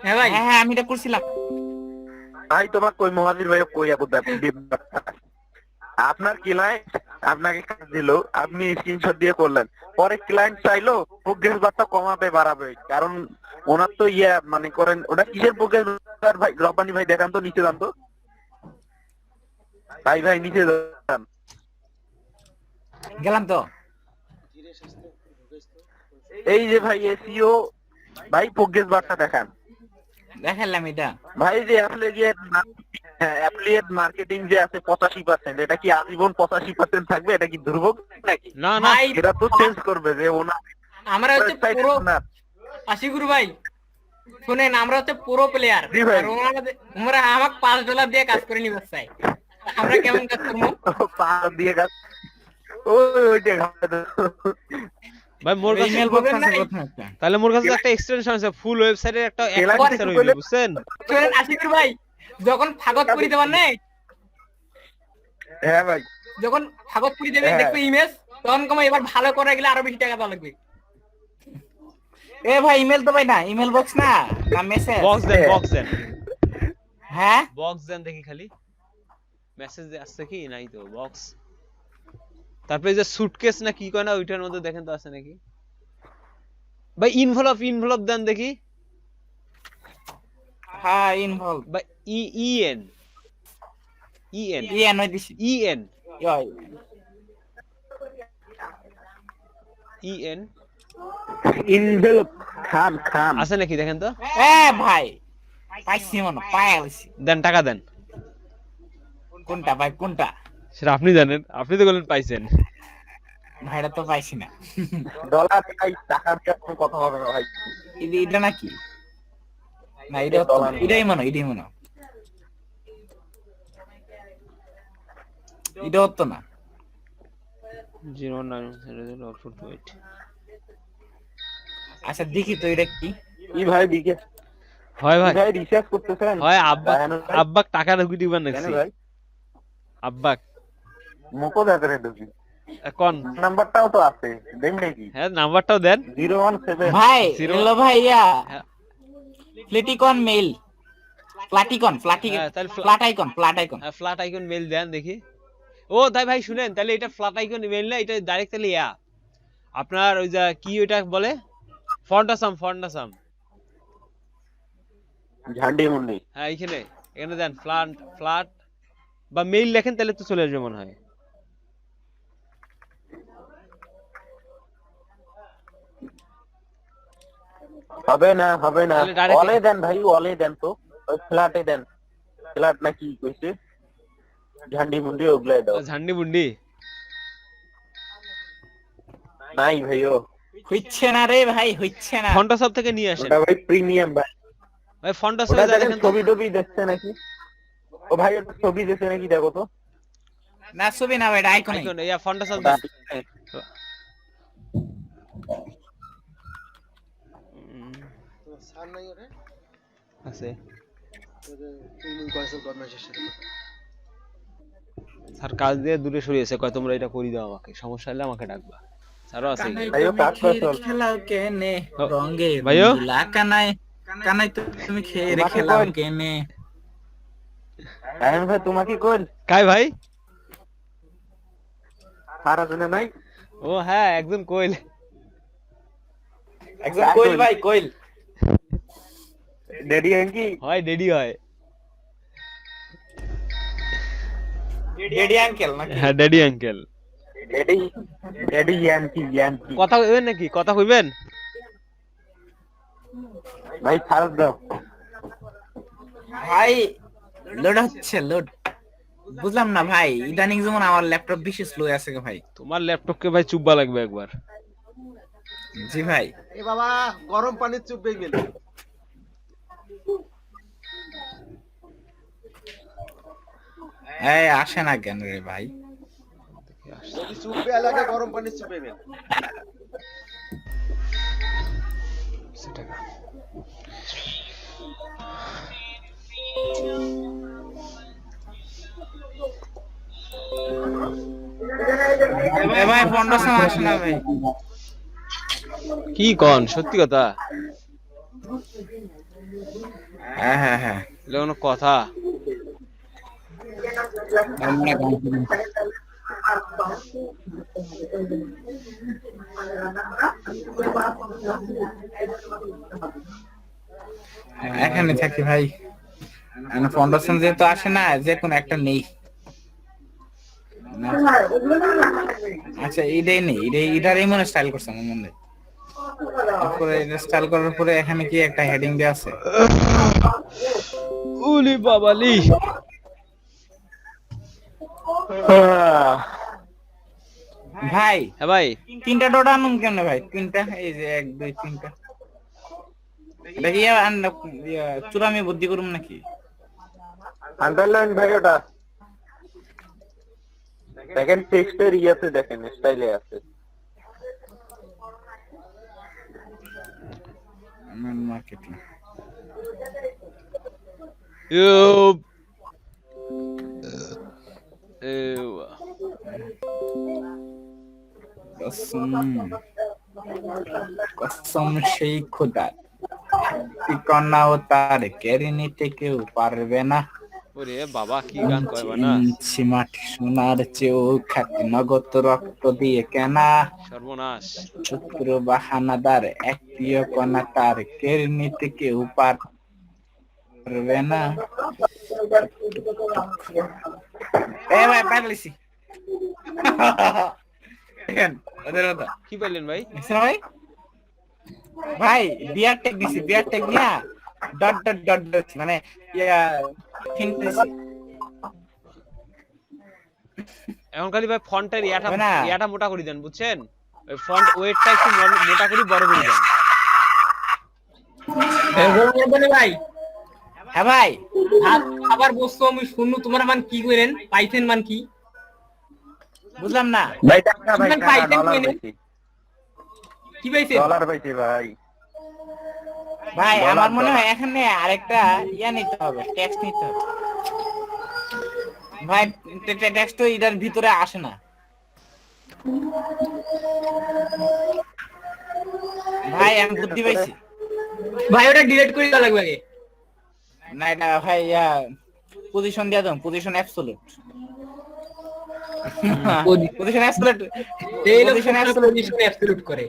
হ্যাঁ ভাই, হ্যাঁ আমি এটা করছিলাম। ভাই তোমার কই মহাজির ভাই কই আপু আপনার ক্লায়েন্ট আপনাকে কাজ দিল, আপনি স্ক্রিনশট দিয়ে করলেন, পরে ক্লায়েন্ট চাইলো প্রোগ্রেস বারটা কমাবে বাড়াবে, কারণ ওনার তো মানে করেন ওটা কিসের প্রোগ্রেস বার ভাই? রব্বানি ভাই দেখান তো, নিচে যান তো ভাই নিচে যান। গেলাম তো। এই যে ভাই এসইও ভাই প্রোগ্রেস বারটা দেখান। দেখালাম এটা ভাই যে অ্যাফিলিয়েট মার্কেটিং যে আছে 85%, এটা কি আজীবন 85% থাকবে? এটা কি দুর্ভোগ নাকি? না না ভাই এটা তো চেঞ্জ করবে যে ওনার আমরা হচ্ছে পুরো আশিকুর ভাই শুনেন, আমরা হচ্ছে পুরো প্লেয়ার, জি ভাই। আর ওরা আমাকে $5 দিয়ে কাজ করে নিবে চাই, আমরা কেমন কাজ করবো? পার দিয়ে কাজ ওইটা ভাই মোর কাছে ইমেল বক্স আছে প্রথম একটা। তাহলে মোর কাছে একটা এক্সটেনশন আছে, ফুল ওয়েবসাইটের একটা Client ফিচার হইবে, বুঝছেন? শুনেন আশিকুর ভাই, যখন ফাগত করে দেবার নেই, হ্যাঁ ভাই যখন ফাগত করে দেবে হ্যাঁ। দেখবে ইমেজ, তখন কমে এবার ভালো করে গেলে আরো বেশি টাকা দেওয়া লাগবে। এ ভাই ইমেল তো ভাই না, ইমেল বক্স না না মেসেজ। বক্স দেন, বক্স দেন, হ্যাঁ বক্স দেন দেখি খালি মেসেজ আসছে কি নাই তো বক্স। তারপরে যে সুটকেস না কি কয় না, ওইটার মধ্যে দেখেন তো আছে নাকি ভাই। ইনভলভ দেন দেখি হ্যাঁ ইনভলভ ভাই। ইএন ইয়ে নয় দিছি ইএন ইয় ইএন ইনভেলপ খান আছে নাকি দেখেন তো। এ ভাই পাইছি মনে পাইছি। দেন টাকা দেন। কোনটা ভাই কোনটা? সেটা আপনি জানেন, আপনি তো বলেন পাইছেন। ভাইটা তো পাইছি না। ডলার ভাই টাকা দিয়ে কোনো কথা হবে না ভাই। এটা নাকি না, এটা তো না, এটাই মনে এটা হতো না। 09004428 আচ্ছা দেখি তো এটা কি। কি ভাই বিকে হয় ভাই, ভাই রিসার্চ করতেছেন? হয় আব্বা টাকা ঢুকি দিবেন কেন নাকি ভাই আব্বা মুকো দাদরে ঢুকি কোন নাম্বারটাও তো আছে দেন নাকি? হ্যাঁ নাম্বারটাও দেন। 017 ভাই Zero- হ্যালো ভাইয়া হ্যাঁ। প্লাটিকন মেল প্লাটিকন হ্যাঁ, তাহলে প্লাট আইকন ফ্ল্যাট আইকন মেল দেন দেখি। ও তাই ভাই শুনেন, তাহলে এটা ফ্ল্যাট আইকন মেল না, এটা ডাইরেক্ট তাহলে আপনার ওই যে কি ওইটা বলে ফন্টাসাম ঝান্ডি মুন্ডি। হ্যাঁ এখানে দেন ফ্ল্যাট বা মেইল লেখেন, তাহলে তো চলে আসবে মনে হয়। হবে না তাহলে direct- অলে দেন ভাই, অলে দেন তো, ওই ফ্ল্যাটে দেন। ফ্ল্যাট না কি কইছে ঝান্ডি মুন্ডি ওগুলাই দাও। ঝান্ডি বুন্ডি নাই ভাইও, হইছে না রে ভাই, হইছে না। ফন্টাসাপ থেকে নিয়ে আসেন ওটা ভাই প্রিমিয়াম ভাই। ভাই। ফন্টাসাপ ওটা যা দেখেন দেখেন তো। ছবি টবি দেখছে নাকি? ও ভাই ওটা ছবি দেখছে নাকি দেখো তো। না ছবি না ভাই, আইকন আইকন ফন্টাসাপ ওটা আছে। স্যার কাজ দিয়ে দূরে সরিয়েছে, কয় তোমরা এটা করি দাও, আমাকে সমস্যা হলে আমাকে ডাকবা। স্যারও আছে ভাইও কাজ করছো। খেলাও কেনে ও, রঙে ভাইও? রঙিলা কানাই কানাই তুমি খেয়ে তোমাকে খেলাও কই? কেনে। আয়ন ভাই তোমাকে কইল কাই ভাই? সারা জন্য নাই। ও হ্যাঁ, একজন কইল। একজন কইল ভাই কইল। ডেডি কি হয় ডেডি হয়। ডেডি আঙ্কেল নাকি? হ্যাঁ ডেডি আঙ্কেল। ডেডি ইয়ানকি কথা কইবেন নাকি? কথা কইবেন? ভাই ছাড় দাও। ভাই লোড হচ্ছে লোড। বুঝলাম না ভাই, ইদানিং যেমন আমার ল্যাপটপ বেশি স্লো আছে ভাই। তোমার ল্যাপটপকে ভাই চুববা লাগবে একবার। জি ভাই। এ বাবা গরম পানির চুপবে গেল। এই আসে না কেন রে ভাই? যদি চুপবে লাগে গরম পানির চুপবেন। ভাই ফাউন্ডেশন আসে না ভাই। কি কন সত্যি কথা? হ্যাঁ এটা কোনো কথা? এখানে থাকি ভাই, ফাউন্ডেশন যেহেতু আসে না, যে কোনো একটা নেই। আচ্ছা এটাই নেই, এটারই মনে স্টাইল করছে আমার মনে। তারপরে এটা স্টাইল করার পরে এখানে কি একটা হেডিং দেয়া আছে? উলি বাবালি। ভাই হ্যাঁ ভাই, 3টা ডট আনুন কেন ভাই? 3টা, এই যে 1 2 3টা। এটা কি চূড়ামি বুদ্ধি করুম নাকি? আন্ডারলাইন ভাই ওটা দেখেন, টেক্সটের ইয়াতে দেখেন, স্টাইলে আছে। মার্কেটিং কসম সেই খোদার, ঠিকানাও তার কেড়ে নিতে কেউ পারবে না। ওরে বাবা কি গান কইবা না, মাটি সোনার চেয়েও খাঁটি, নগদ রক্ত দিয়ে কেনা। সর্বনাশ। চক্র বাহানাদার, একটিও কণা তার কেড়ে নিতে কেউ পারবে না। এ ভাই পাগলিছি। দেখেন ওদের কথা কি পাইলেন ভাই? ভাই ভাই বিয়ার টেক দিছি, বিয়ার টেক নিয়া ডট ডট ডট ডট মানে এখন খালি ভাই ফন্টের না। ইয়াটা মোটা করে দেন, বুঝছেন? ওই ফন্ট ওয়েটটা একটু মোটা করে বড় করে দেন। ভাই হ্যাঁ ভাই, আবার বসছো আমি শুনু, তোমার মান কি করেন? পাইথন মান কি? বুঝলাম না ভাই টাকা ভাই, শুনবেন টাকা পাইছেন ডলার কইলেন? পাইছি, কি পাইছে? ডলার পাইছি ভাই। ভাই ডলার, আমার মনে ডলার। হয় এখানে আরেকটা ইয়া নিতে হবে, ট্যাক্স নিতে হবে ভাই। ট্যাক্স তো এটার ভিতরে আসে না ভাই, আমি বুদ্ধি পাইছি। ভাই ওটা ডিলিট করে দেওয়া লাগবে আগে। না এটা ভাই পজিশন দিয়া দাও, পজিশন অ্যাবসলিউট। পজিশন অ্যাবসলিউট, এই লোক পজিশন পজিশন অ্যাবসলিউট করে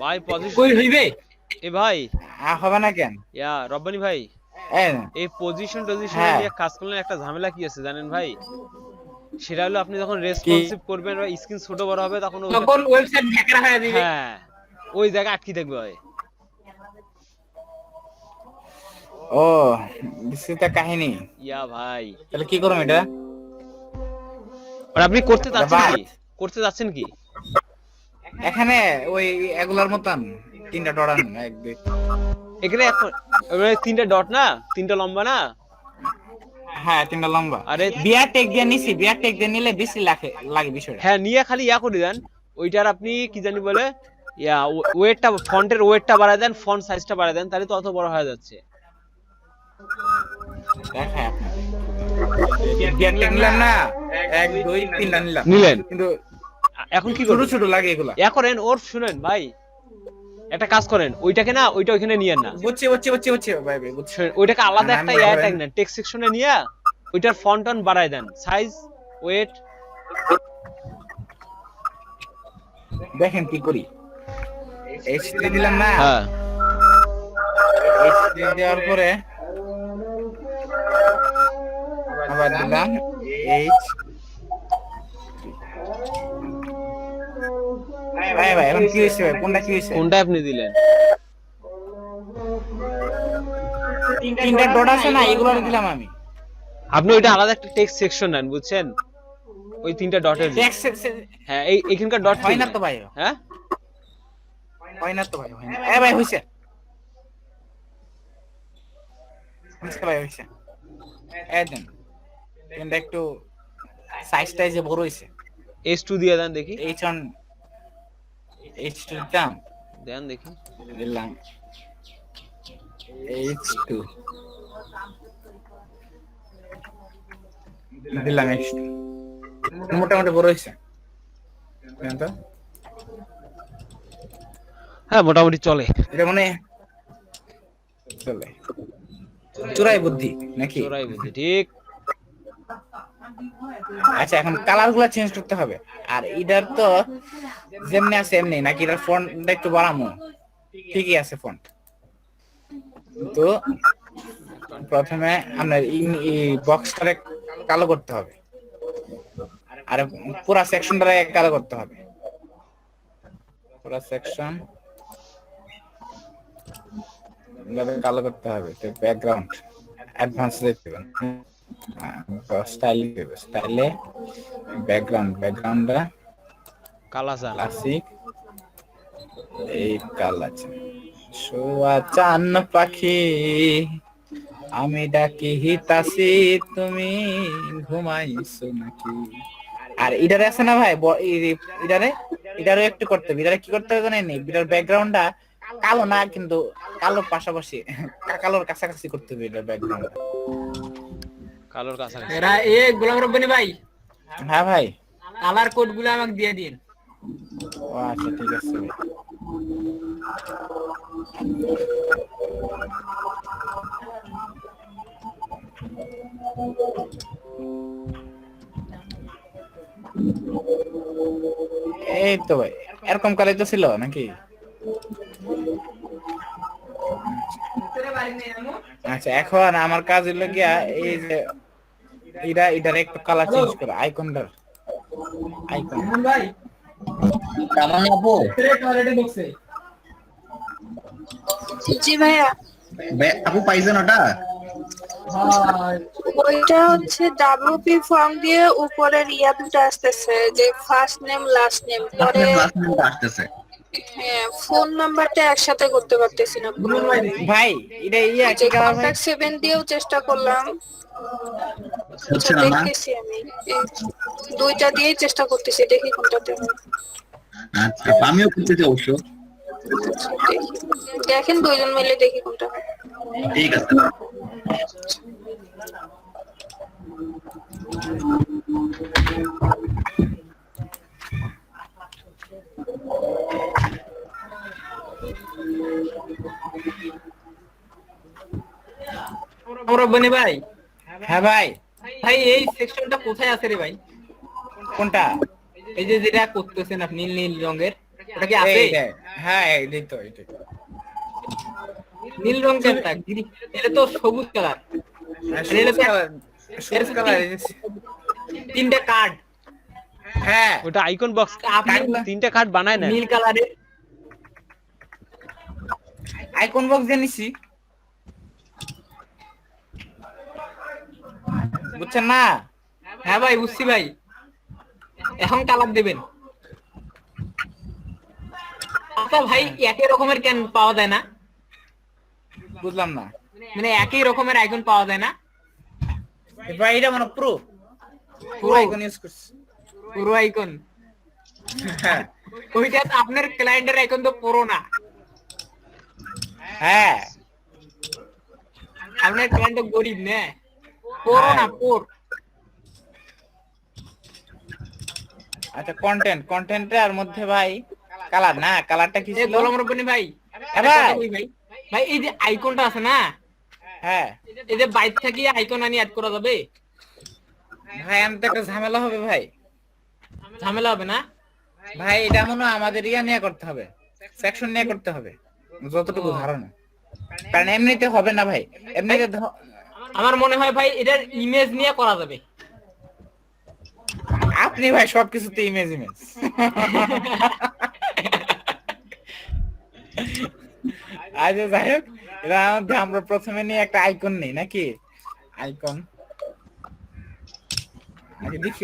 ভাই পজিশন কই হইবে? এ ভাই হবে না কেন? ইয়া রব্বানি ভাই, এই পজিশন হ্যাঁ। নিয়ে কাজ করলে একটা ঝামেলা কি আছে জানেন ভাই? সেটা হলো আপনি যখন রেসপন্সিভ করবেন বা স্ক্রিন ছোট বড় হবে তখন ওয়েবসাইট হ্যাকার হয়ে যাবে। হ্যাঁ ওই জায়গা আটকে থাকবে ভাই। ও বিস্তারিত কাহিনী। ইয়া ভাই তাহলে কি করব এটা? আর আপনি করতে যাচ্ছেন কি? করতে যাচ্ছেন কি? এখানে ওই এগুলার মতন 3টা ডট আনুন, 1 2। এখানে এখন 3টা ডট না, 3টা লম্বা না? হ্যাঁ 3টা লম্বা। আরে বিয়ার টেক দিয়ে নিছি, বিয়ার টেক দিয়ে নিলে বেশি লাগে বিষয়টা। হ্যাঁ নিয়ে খালি ইয়া করে দেন, ওইটার আপনি কি জানি বলে ইয়া ওয়েটটা, ফন্টের ওয়েটটা বাড়ায় দেন, ফন্ট সাইজটা বাড়ায় দেন, তাহলে তো অত বড় হয়ে যাচ্ছে। দেখাই আপনি বিয়ার টেক নিলাম না, 1 2 3টা নিলাম, নিলেন, কিন্তু এখন কি ছোট করবেন? ছোট লাগে এগুলা। ইয়া করেন, ওর শুনেন ভাই, একটা কাজ করেন, ওইটাকে না ওইটা ওইখানে নিয়েন না, বুঝছি ভাই বুঝছি। ওইটাকে আলাদা না, একটা আমি ইয়া ধরেন- ট্যাগ নেন, টেক্সট সেকশনে নিয়ে ওইটার ফন্ট অন বাড়ায় দেন, সাইজ ওয়েট। দেখেন কি করি, এইচডি দিলাম না, হ্যাঁ এইচডি দেওয়ার পরে আবার দিলাম এইচ। ভাই এখন কি হয়েছে ভাই? কোনটা কি হয়েছে? কোনটা আপনি দিলেন? 3টা ডট আছে না, এগুলো দিলাম আমি। আপনি ওইটা আলাদা একটা টেক্সট সেকশন নেন, বুঝছেন? ওই 3টা ডটের, টেক্সট হ্যাঁ এইখানকার ডট হয় না তো ভাই, হ্যাঁ হয় না তো ভাই, হয় না। ভাই হইছে ভাই হইছে। একদম কিন্তু একটু সাইজটা যে বড় হইছে। H2 দিয়ে দেন দেখি, H1 H2 দাম দেন দেখি। দিলাম H2 দিলাম H2 মোটামুটি বড় হইছে দেন তো। হ্যাঁ মোটামুটি চলে। এটা মানে চলে চোরাই বুদ্ধি নাকি? চোরাই বুদ্ধি, ঠিক। আচ্ছা এখন কালার গুলা চেঞ্জ করতে হবে। আর এটার তো যেমনি আছে এমনি নাকি? এটার ফন্টটা একটু বাড়ামো? ঠিকই আছে ফন্ট। তো প্রথমে আপনার এই বক্সটারে কালো করতে হবে, আর পুরা সেকশনটারে কালো করতে হবে। পুরা সেকশন কালো করতে হবে। তো ব্যাকগ্রাউন্ড অ্যাডভান্স দিবেন, স্টাইলে ব্যাকগ্রাউন্ডটা কালা চান, ক্লাসিক এই কালা চান। শোয়া চান পাখি আমি ডাকি হিতাসি তুমি ঘুমাইছো নাকি? আর এটারে আছে না ভাই, এটারে একটু করতে হবে। এটারে কি করতে হবে জানেন? এটার ব্যাকগ্রাউন্ডটা কালো না, কিন্তু কালোর পাশাপাশি কালোর কাছাকাছি করতে হবে এটার ব্যাকগ্রাউন্ডটা। কালোর কাছাকাছি। এরা গোলাম রব্বানি ভাই, হ্যাঁ ভাই, কালার কোড গুলো আমাকে দিয়ে দিন। ও আচ্ছা ঠিক আছে ভাই। এই তো ভাই এরকম কালাই তো ছিল নাকি? আচ্ছা এখন আমার কাজ হলো গিয়া এই যে এটার একটু কালার চেঞ্জ করে আইকনটার আইকন। ভাই তামান্না আপু, জি ভাইয়া, আপু পাইছেন ওটা? ওইটা হচ্ছে WP ফর্ম দিয়ে উপরের দুটো আসতেছে, যে ফার্স্ট নেম লাস্ট নেম, পরে লাস্ট নামটা আসতেছে। হ্যাঁ ফোন নাম্বারটা একসাথে করতে পারতেছি না। ভাই এটা কি কালার ভাই? কন্টাক্ট 7 দিয়েও চেষ্টা করলাম, হচ্ছে না না? দেখতেছি আমি এই দুইটা দিয়েই চেষ্টা করতেছি, দেখি কোনটাতে হয়। আচ্ছা আমিও করতেছি অবশ্য। দেখেন দুইজন মিলে দেখি কোনটা হয়। ঠিক আছে। রব্বানি ভাই, হ্যাঁ ভাই। ভাই এই সেকশনটা কোথায় আছে রে ভাই? কোনটা? এই যে যেটা করতেছেন আপনি নীল নীল রঙের, ওটা কি আছে? হ্যাঁ এই তো এটা নীল রং কোনটা? এটা তো সবুজ কালার। সবুজ কালার তিনটা কার্ড। হ্যাঁ ওটা আইকন বক্স, আপনি তিনটা কার্ড বানায় না। নীল কালারের আইকন বক্স জানিছি, বুঝছেন না? হ্যাঁ ভাই বুঝছি ভাই, এখন কালার দেবেন। আচ্ছা ভাই একই রকমের কেন পাওয়া যায় না? বুঝলাম না। মানে একই রকমের আইকন পাওয়া যায় না? ভাই এটা মানে পুরো আইকন ইউজ করছি। পুরো আইকন? হ্যাঁ ওইটা আপনার ক্লায়েন্টের আইকন তো পুরো না। হ্যাঁ আপনার ক্লায়েন্ট তো গরিব না, পুরো না পুর। আচ্ছা কন্টেন্টের মধ্যে ভাই কালার না, কালারটা কি ছিল? গোলাম রব্বানি ভাই, ভাই এই যে আইকনটা আছে না, হ্যাঁ এই যে বাইরে থেকে আইকন আনি অ্যাড করা যাবে? ভাই আমি তো একটা ঝামেলা হবে ভাই। ঝামেলা হবে না ভাই? এটা মনে হয় আমাদের নিয়ে করতে হবে, সেকশন নিয়ে করতে হবে যতটুকু ধারণা, কারণ এমনিতে হবে না ভাই। এমনিতে আমার মনে হয় ভাই এটার ইমেজ নিয়ে করা যাবে। আপনি ভাই সবকিছুতে ইমেজ আচ্ছা যাই হোক, এর মধ্যে আমরা প্রথমে নিয়ে একটা আইকন নেই নাকি? আইকন আচ্ছা দেখি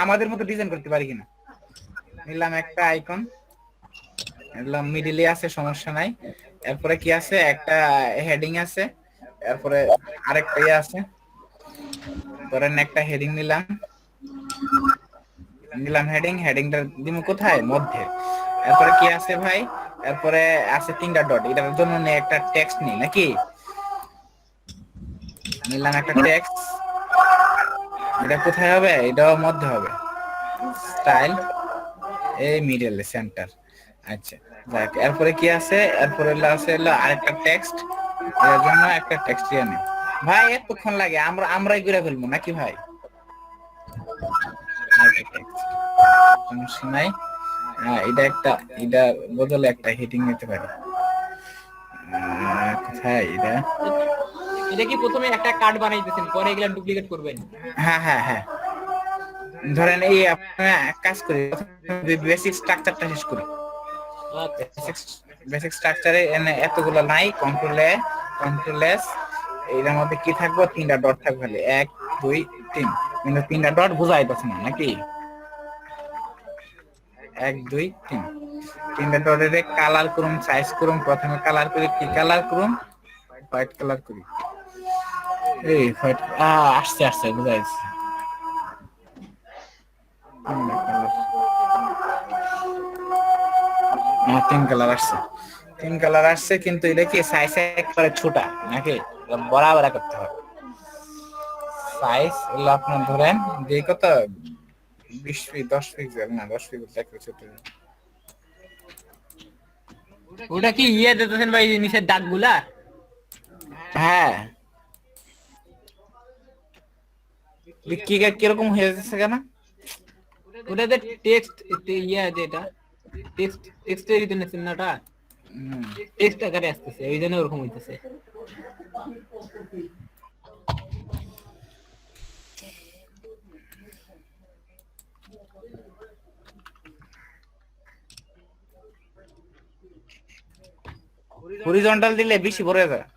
আমাদের মতো ডিজাইন করতে পারি কিনা। নিলাম একটা আইকন, নিলাম মিডিলে আছে, সমস্যা নাই। এরপরে কি আছে? একটা হেডিং আছে, এরপরে আরেকটা ইয়ে আছে, ধরেন একটা হেডিং নিলাম, নিলাম হেডিং, হেডিংটা দিমু কোথায়? মধ্যে। এরপরে কি আছে ভাই? এরপরে আছে তিনটা ডট, এটার জন্য একটা টেক্সট নিই নাকি? নিলাম একটা টেক্সট, এটা কোথায় হবে? এটাও মধ্যে হবে, স্টাইল এই মিডল সেন্টার। আচ্ছা যাক, এরপরে কি আছে? এরপরে আছে আরেকটা টেক্সট, এর জন্য একটা টেক্সট দিয়ে নিই ভাই। এতক্ষণ লাগে? আমরাই করে ফেলবো নাকি ভাই? সমস্যা নাই। এটা একটা, এটা বদলে একটা হেডিং নিতে পারি। কোথায় এটা? এটা কি প্রথমে একটা কার্ড বানাইতেছেন, পরে এগুলা ডুপ্লিকেট করবেন? হ্যাঁ হ্যাঁ হ্যাঁ, ধরেন এই আপনারা এক কাজ করি, বেসিক স্ট্রাকচারটা শেষ করি। বেসিক স্ট্রাকচারে এতগুলো নাই, কন্ট্রোল এ, কন্ট্রোল এস, এর মধ্যে কি থাকবো? তিনটা ডট থাকবে খালি, 1 2 3, কিন্তু তিনটা ডট বোঝাইতেছে না নাকি? 1 2 3, তিনটা ডটের কালার করুম, সাইজ করুম। প্রথমে কালার করি, কি কালার করুম? হোয়াইট কালার করি। এই হোয়াইট আসছে আসছে, বুঝাইছে। তিন কালার আসছে, তিন কালার আসছে, কিন্তু এটা কি সাইজ একবারে ছোটা নাকি? বরাবর করতে হবে সাইজ। এগুলো আপনার ধরেন যে কত, 20 10 পিক্সেল না, 10 পিক্সেল একটু ছোট। ওটা কি ইয়ে দিতেছেন ভাই, নিচের দাগগুলা? হ্যাঁ, কি কিরকম হয়ে যাচ্ছে কেন? ওটা যে টেক্সট ইয়ে, যেটা টেক্সটের ভিতরে চিহ্নটা টেক্সট আকারে আসতেছে, এই জন্য ওরকম হইতেছে। হরিজন্টাল দিলে বেশি ভরে যায়।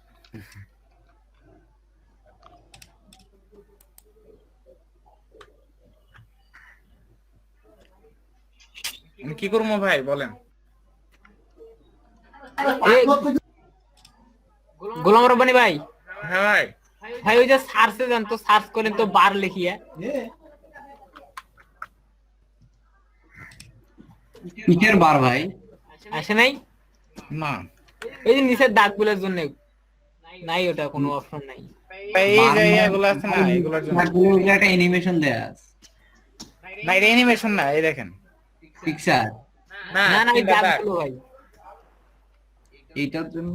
কি করবো ভাই বলেন? গোলাম রব্বানী ভাই। হ্যাঁ ভাই। ভাই ওই যে সার্চে যান তো, সার্চ করেন তো বার লিখিয়া। কিসের বার ভাই? আসে নাই না, এই যে নিচের দাগগুলোর জন্য নাই, ওটা কোনো অপশন নাই। এই যে এগুলো আছে না, এগুলোর জন্য একটা অ্যানিমেশন দেয়া আছে। না, এটা অ্যানিমেশন না, এই দেখেন পিকচার। না না, এই দাগগুলো ভাই, এইটার জন্য,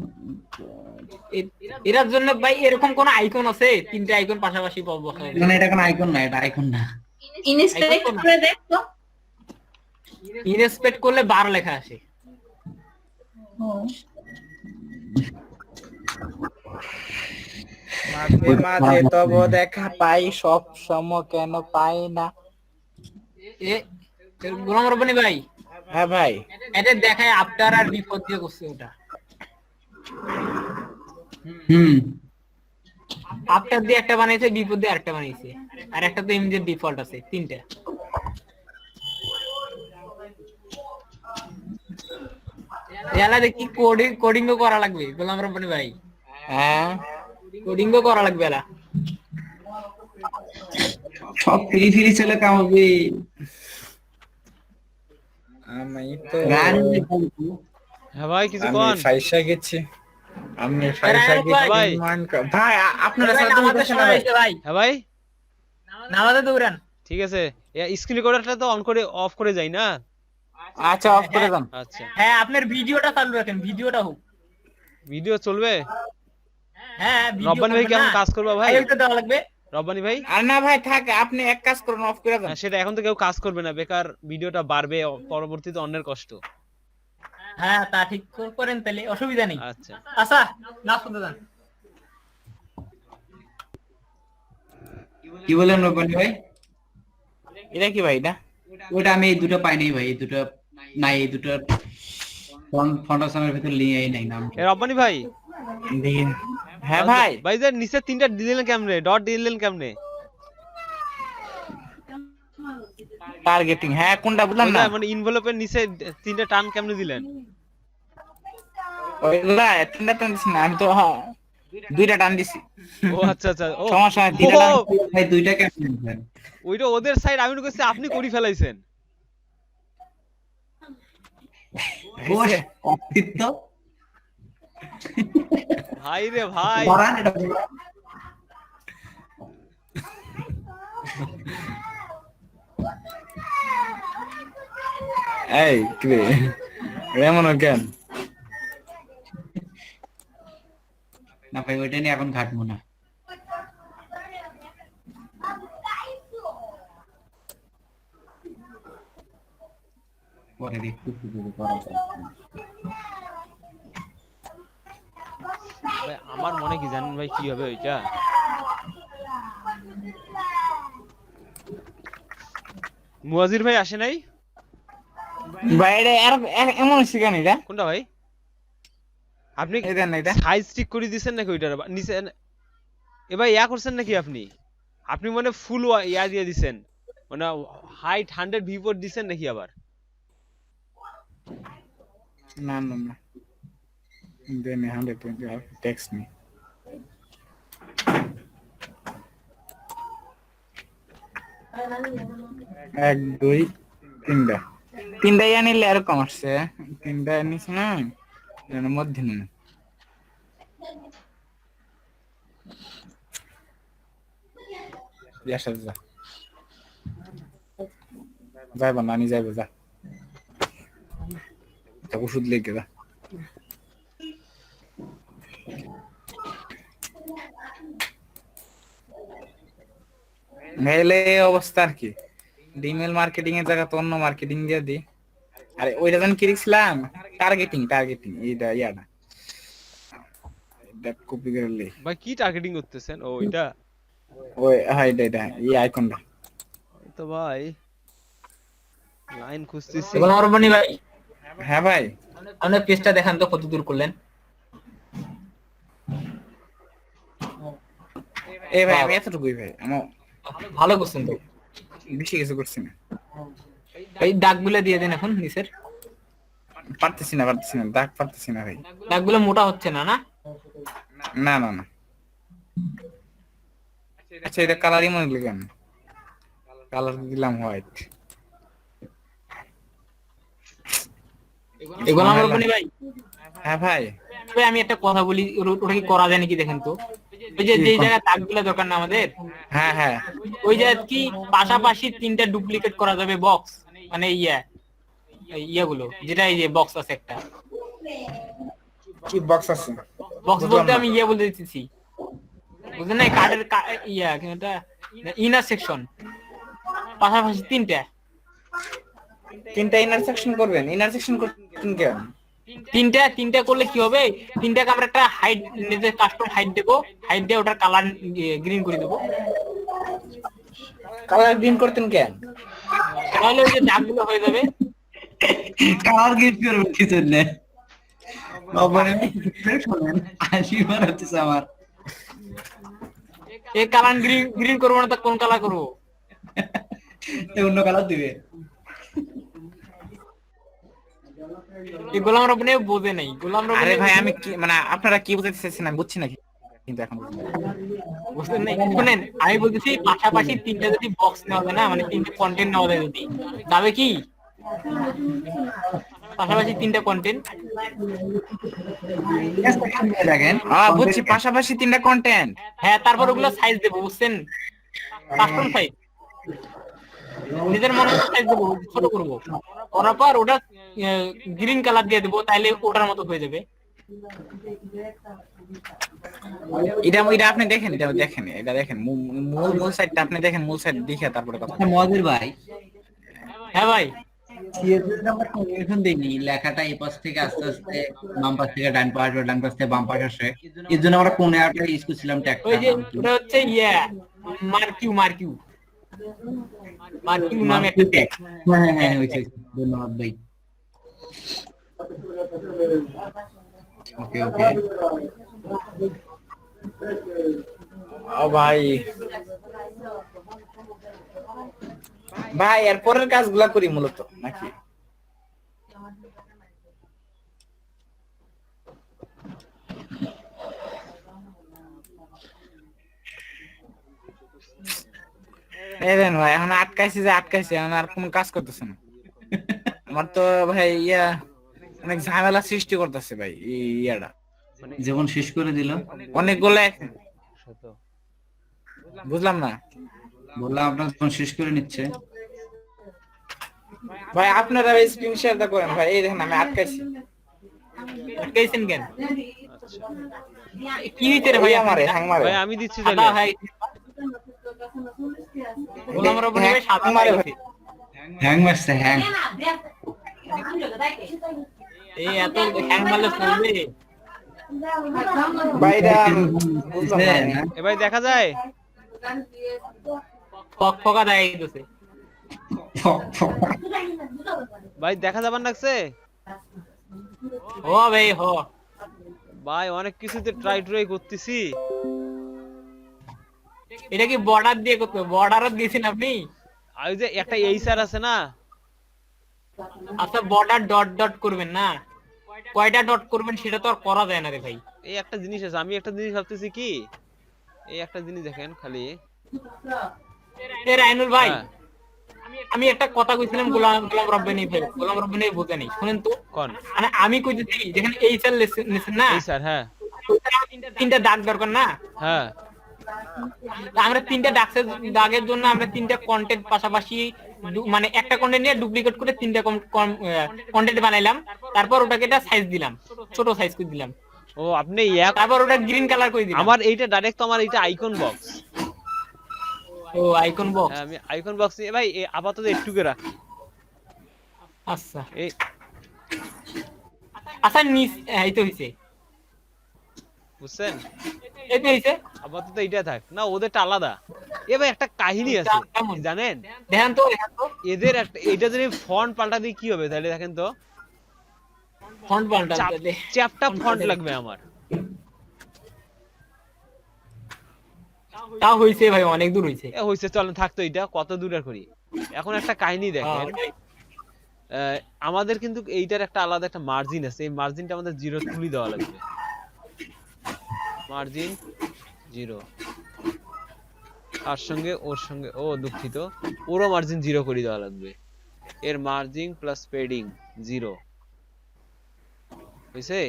এটার জন্য ভাই এরকম কোন আইকন আছে? তিনটা আইকন পাশাপাশি পাবো। মানে এটা কোনো আইকন না, এটা আইকন না। ইনস্পেক্ট করে দেখো, ইনস্পেক্ট করলে 12 লেখা আসে। মাঝে মাঝে তব দেখা পাই, সব সময় কেন পাই না? এ গোলাম রব্বানী ভাই। হ্যাঁ ভাই, এটা দেখায় আফটার আর বিফোর দিয়ে করছে ওটা। আফটার দিয়ে একটা বানাইছে, বিফোর দিয়ে আরেকটা বানাইছে, আর একটা তো এমনি ডিফল্ট আছে, তিনটা। এলা দেখি কোডিংও করা লাগবে গোলাম রব্বানী ভাই। হ্যাঁ, কোডিংও করা লাগবে এলা। সব ফ্রি ফ্রি চলে কামাবে। আমি তো হ্যাঁ ভাই, কিছু কোন? ফাইসা গেছি আমি, ফাইসা গেছি ভাই। ভাই আপনারা সাথে আমাদের সময় হয়েছে ভাই। হ্যাঁ ভাই, নামাজে দৌড়ান। ঠিক আছে, স্ক্রিন রেকর্ডারটা তো অন করে অফ করে যাই না? আচ্ছা, অফ করে দেন। আচ্ছা, হ্যাঁ আপনার ভিডিওটা চালু রাখেন, ভিডিওটা হোক। ভিডিও চলবে? হ্যাঁ, রব্বানী ভাই কেমন কাজ করবে ভাই? এটা দেওয়া লাগবে রব্বানী ভাই। আর না ভাই থাক, আপনি এক কাজ করুন, অফ করে দেন। সেটা এখন তো কেউ কাজ করবে না, বেকার ভিডিওটা বাড়বে, পরবর্তীতে অন্যের কষ্ট। হ্যাঁ তা ঠিক করেন, তাহলে অসুবিধা নেই। আচ্ছা আচ্ছা, না শুনতে যান। কি বলেন রব্বানী ভাই? এটা কি ভাই? না ওটা আমি এই দুটো পাইনি ভাই, এই দুটো নাই, এই দুটো ফাউন্ডেশনের ভিতর লিয়েই নাই নাম। রব্বানী ভাই। হ্যাঁ ভাই। ভাই যে নিচে তিনটা দিলেন কেমনে, ডট দিলেন কেমনে? টার্গেটিং, হ্যাঁ কোনটা বুঝলাম না। মানে এনভেলপের নিচে তিনটা টান কেমনে দিলেন? ওইগুলা তিনটা টান দিছি না, আমি তো দুইটা টান দিছি। ও আচ্ছা আচ্ছা, সমস্যা নাই, তিনটা টান ভাই দুইটা কেমন? ওইটা ওদের সাইড, আমি তো কইছি আপনি করি ফেলাইছেন। ঘোষ অস্তিত্ব ভাই রে ভাই, পড়ান এটা বলো। এই কি রে এমন কেন? না ভাই ওইটা নিয়ে এখন ঘাটবো না। পরে দেখতে করা যায়। ভাই আমার মনে কি জানেন ভাই কি হবে ওইটা? মুয়াজির ভাই আসে নাই? বাইরে আর এমন শিখানি এটা কোনটা ভাই? আপনি এটা না এটা সাইজ ঠিক করে দিবেন নাকি ওইটার নিচে? এ ভাই ইয়া করছেন নাকি আপনি? আপনি মানে ফুল ইয়া দিয়ে দিবেন, মানে হাইট 100 ভিপোর্ট দিবেন নাকি আবার? না না না দেন 120 টেক্সট নি এক দুই তিনটা আনিলে এরকম আসছে, তিনটা আনিস না এর মধ্যে না যা যাইব না নি যাইব যা ওষুধ লেগে যা। মেলে অবস্থা আর কি, ডিমেল মার্কেটিং এর জায়গা তো অন্য মার্কেটিং দিয়ে দি। আরে ওইটা জান কি লিখছিলাম, টার্গেটিং এইটা ইয়াটা এটা কপি করলে ভাই কি টার্গেটিং করতেছেন? ও এটা ওই হ্যাঁ এটা এই আইকনটা তো ভাই লাইন খুঁজতেছি। এবার আমার বনি ভাই, হ্যাঁ ভাই আপনি পেজটা দেখান তো কত দূর করলেন। এই ভাই আমি এতটুকুই ভাই, আমার ভালো করছেন তো, বেশি কিছু করছি না। এই দাগগুলো দিয়ে দেন এখন নিচের পারতেছি না দাগ পারতেছি না ভাই, দাগগুলো মোটা হচ্ছে না না? না না না আচ্ছা এটা কালারই মনে লিখেন, কালার দিলাম হোয়াইট। এগুলো আমার বনি ভাই, হ্যাঁ ভাই ভাই আমি একটা কথা বলি, ওটা কি করা যায় নাকি দেখেন তো। ওই যে যেই জায়গায় দাগগুলো দরকার না আমাদের, হ্যাঁ হ্যাঁ ওই জায়গা কি পাশাপাশি তিনটা ডুপ্লিকেট করা যাবে বক্স, মানে ইয়াগুলো যেটা এই যে বক্স আছে একটা কি বক্স আছে? বক্স বলতে আমি বলতে দিতেছি, বুঝলেন না? কার্ডের এটা ইনার সেকশন পাশাপাশি তিনটা ইন্টারসেকশন করবেন, ইন্টারসেকশন করতেন কেন? তিনটা করলে কি হবে, তিনটাকে আমরা একটা হাইট নিজের কাস্টম হাইট দেবো, হাইট দিয়ে ওটার কালার গ্রিন করে দেবো। কালার গ্রিন করতেন কেন? তাহলে ওই যে দাগগুলো হয়ে যাবে। কালার গিফট করবে কি জন্য? বাবারে শোনেন 80 বার হচ্ছে আমার। এই কালার গ্রিন করবো না তো কোন কালার করবো? অন্য কালার দিবে। এই গোলাম রব্বানি বোঝে নাই, গোলাম রব্বানি। আরে ভাই আমি কি মানে আপনারা কি বুঝাতে চাইছেন আমি বুঝছি না কিন্তু এখন বুঝলেন নাই? শুনেন আমি বলতেছি পাশাপাশি তিনটা যদি বক্স নেওয়া যায় না, মানে তিনটা কন্টেন্ট নেওয়া যায় যদি, যাবে কি? পাশাপাশি তিনটা কন্টেন্ট দেখেন বুঝছি, পাশাপাশি তিনটা কন্টেন্ট। হ্যাঁ, তারপর ওগুলো সাইজ দেবো, বুঝছেন? কাস্টম সাইজ নিজের মনে মতো সাইজ দেবো, ছোট করবো, করার পর ওটা গ্রিন কালার দিয়ে দেবো, তাইলে ওটার মতো হয়ে যাবে। এটা আপনি দেখেন, এটা দেখেন মূল সাইডটা আপনি দেখেন, মূল সাইড দেখে তারপরে কথা। মজুর ভাই, হ্যাঁ ভাই এখন দেখিনি লেখাটা এই পাশ থেকে আস্তে আস্তে বাম পাশ থেকে ডান পাশ, ডান পাশ থেকে বাম পাশ আসে। এর জন্য আমরা কোনে একটা ইউজ করছিলাম ট্যাগটা। ওই যে ওটা হচ্ছে মার্কিউ নামে একটা ট্যাগ। হ্যাঁ হয়েছে, ধন্যবাদ ভাই। ওকে ও ভাই এর পরের কাজগুলা করি মূলত নাকি? ভাই এখন আটকাইছি এখন আর কোন কাজ করতেছে না আমার তো ভাই অনেক ঝামেলা সৃষ্টি করতেছে ভাই এই ইয়াটা, মানে যেমন শেষ করে দিল, অনেকগুলো শত বুঝলাম না বললাম আপনার যখন শেষ করে নিচ্ছে। ভাই। আপনারা স্ক্রিন শেয়ারটা করেন ভাই, এই দেখেন আমি আটকাইছি। আটকাইছেন কেন? আচ্ছা কি হইছে রে ভাই? আমারে হ্যাং মারে ভাই আমি দিচ্ছি সাদা তাহলে ভাই, গোলাম রব্বানি ভাই সাদা মারে মারে ভাই। হ্যাং মারছে, হ্যাং। এই এত হ্যাং মারলে চলবে? ভাই এটা বুঝলাম না আমি। এ ভাই দেখা যায় ফকফকা দেখাইতেছে। ভাই দেখা যাবার লাগছে ও ভাই হ, ভাই অনেক কিছুতে ট্রাই করতেছি এটা কি বর্ডার দিয়ে করতে? বর্ডারও দিয়েছেন আপনি? আর ওই যে একটা এইচআর আছে না, আচ্ছা বর্ডার ডট ডট করবেন না, কয়টা ডট করবেন সেটা তো আর করা যায় না রে ভাই। এই একটা জিনিস আছে, আমি একটা জিনিস ভাবতেছি কি, এই একটা জিনিস দেখেন খালি এ রাইনুল ভাই, হ্যাঁ। আমি একটা কথা কইছিলাম গোলাম রব্বানি ভাই, গোলাম রব্বানি ভাই বোঝে নাই, শুনেন তো। কোন মানে আমি কইতেছি যেখানে এইচআর লিখছেন না, এইচআর, হ্যাঁ তিনটা দাগ দরকার না, হ্যাঁ আমরা তিনটা দাগের জন্য আমরা তিনটা কন্টেন্ট পাশাপাশি মানে একটা কন্টেন্ট নিয়ে ডুপ্লিকেট করে তিনটা কন্টেন্ট বানাইলাম, তারপর ওটাকে একটা সাইজ দিলাম, ছোট সাইজ করে দিলাম, ও আপনি এক তারপর ওটা গ্রিন কালার করে দিলাম। আমার এইটা ডাইরেক্ট তো আমার এইটা আইকন বক্স। ও আইকন বক্স, হ্যাঁ আমি আইকন বক্স ভাই আপাতত একটুকে রাখ। আচ্ছা এই আচ্ছা নিস এই তো হইছে, বুঝছেন, এই তো হইছে। আপাতত এইটা থাক না, ওদেরটা আলাদা। এ ভাই একটা কাহিনী আছে জানেন, দেখেন তো এদের একটা এটা যদি ফন্ট পাল্টা দিই কি হবে তাহলে দেখেন তো, ফন্ট পাল্টাতে দে, চ্যাপটা ফন্ট লাগবে আমার। তাও হইছে ভাই, অনেক দূর হইছে। এ হইছে, চলেন থাকতো, এটা কত দূর আর করি। এখন একটা কাহিনী দেখেন, আমাদের কিন্তু এইটার একটা আলাদা একটা মার্জিন আছে, এই মার্জিনটা আমাদের জিরো তুলি দেওয়া লাগবে, মার্জিন জিরো। তার সঙ্গে ওর সঙ্গে, ও দুঃখিত, ওরও মার্জিন জিরো করে দেওয়া লাগবে, এর মার্জিন প্লাস প্যাডিং জিরো হইছে,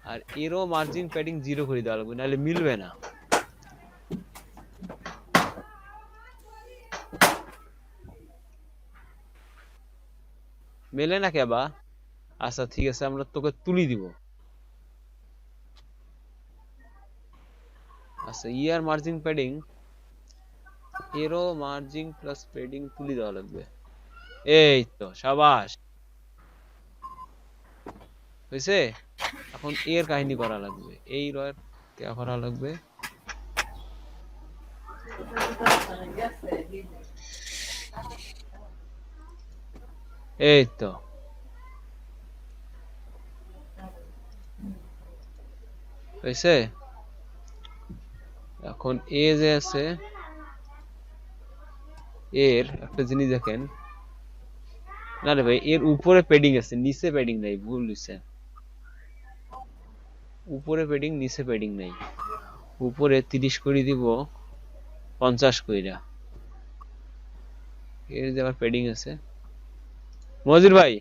আর এরও মার্জিন প্যাডিং জিরো করে দেওয়া লাগবে, নাহলে মিলবে না। মেলে না কেবা? আচ্ছা ঠিক আছে, আমরা তোকে তুলি দিব। আচ্ছা ইয়ার মার্জিন প্যাডিং, এরও মার্জিন প্লাস প্যাডিং তুলি দেওয়া লাগবে, এই তো সাবাস হইছে। এখন এর কাহিনী করা লাগবে, এই রয়ের কে করা লাগবে, এই তো হইছে। এখন এ যে আছে, এর একটা জিনিস দেখেন, না রে ভাই এর উপরে প্যাডিং আছে, নিচে প্যাডিং নাই, ভুল হইছে, উপরে প্যাডিং নিচে প্যাডিং নাই, উপরে 30 করে দিব 50 কইরা, এর যে আবার প্যাডিং আছে। মজির ভাই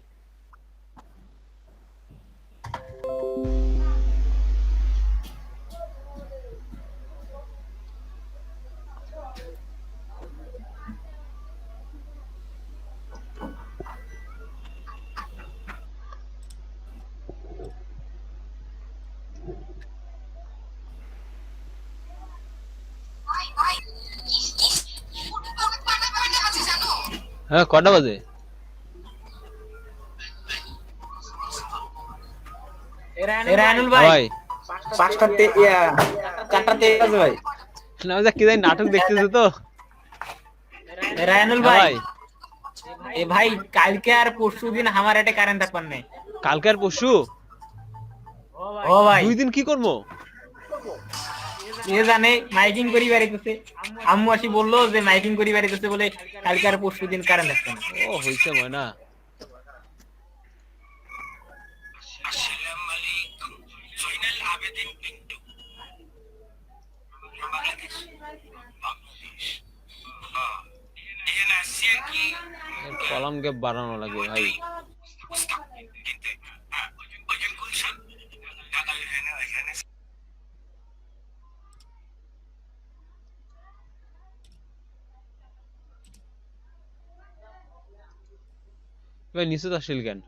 হ্যাঁ কটা বাজে? রায়নুল ভাই, ভাই 5টাতে 4টাতে আছে ভাই। না ওই যে কি জানি নাটক দেখতেছে তো। রায়নুল হ্যাঁ ভাই, এ ভাই কালকে আর পরশু দিন আমার একটা কারেন্ট থাকবার নাই। কালকে আর পরশু ও ভাই 2 দিন কি করবো? এ জানে মাইকিং করি বেরিতেছে, আম্মু আসি বললো যে মাইকিং করি বেরিতেছে বলে কালকে আর পরশু দিন কারেন্ট থাকবে না। ও হইছে ময়না। কলাম গ্যাপ বাড়ানো লাগে ভাই। ভাই নিচে তো আসিল কেন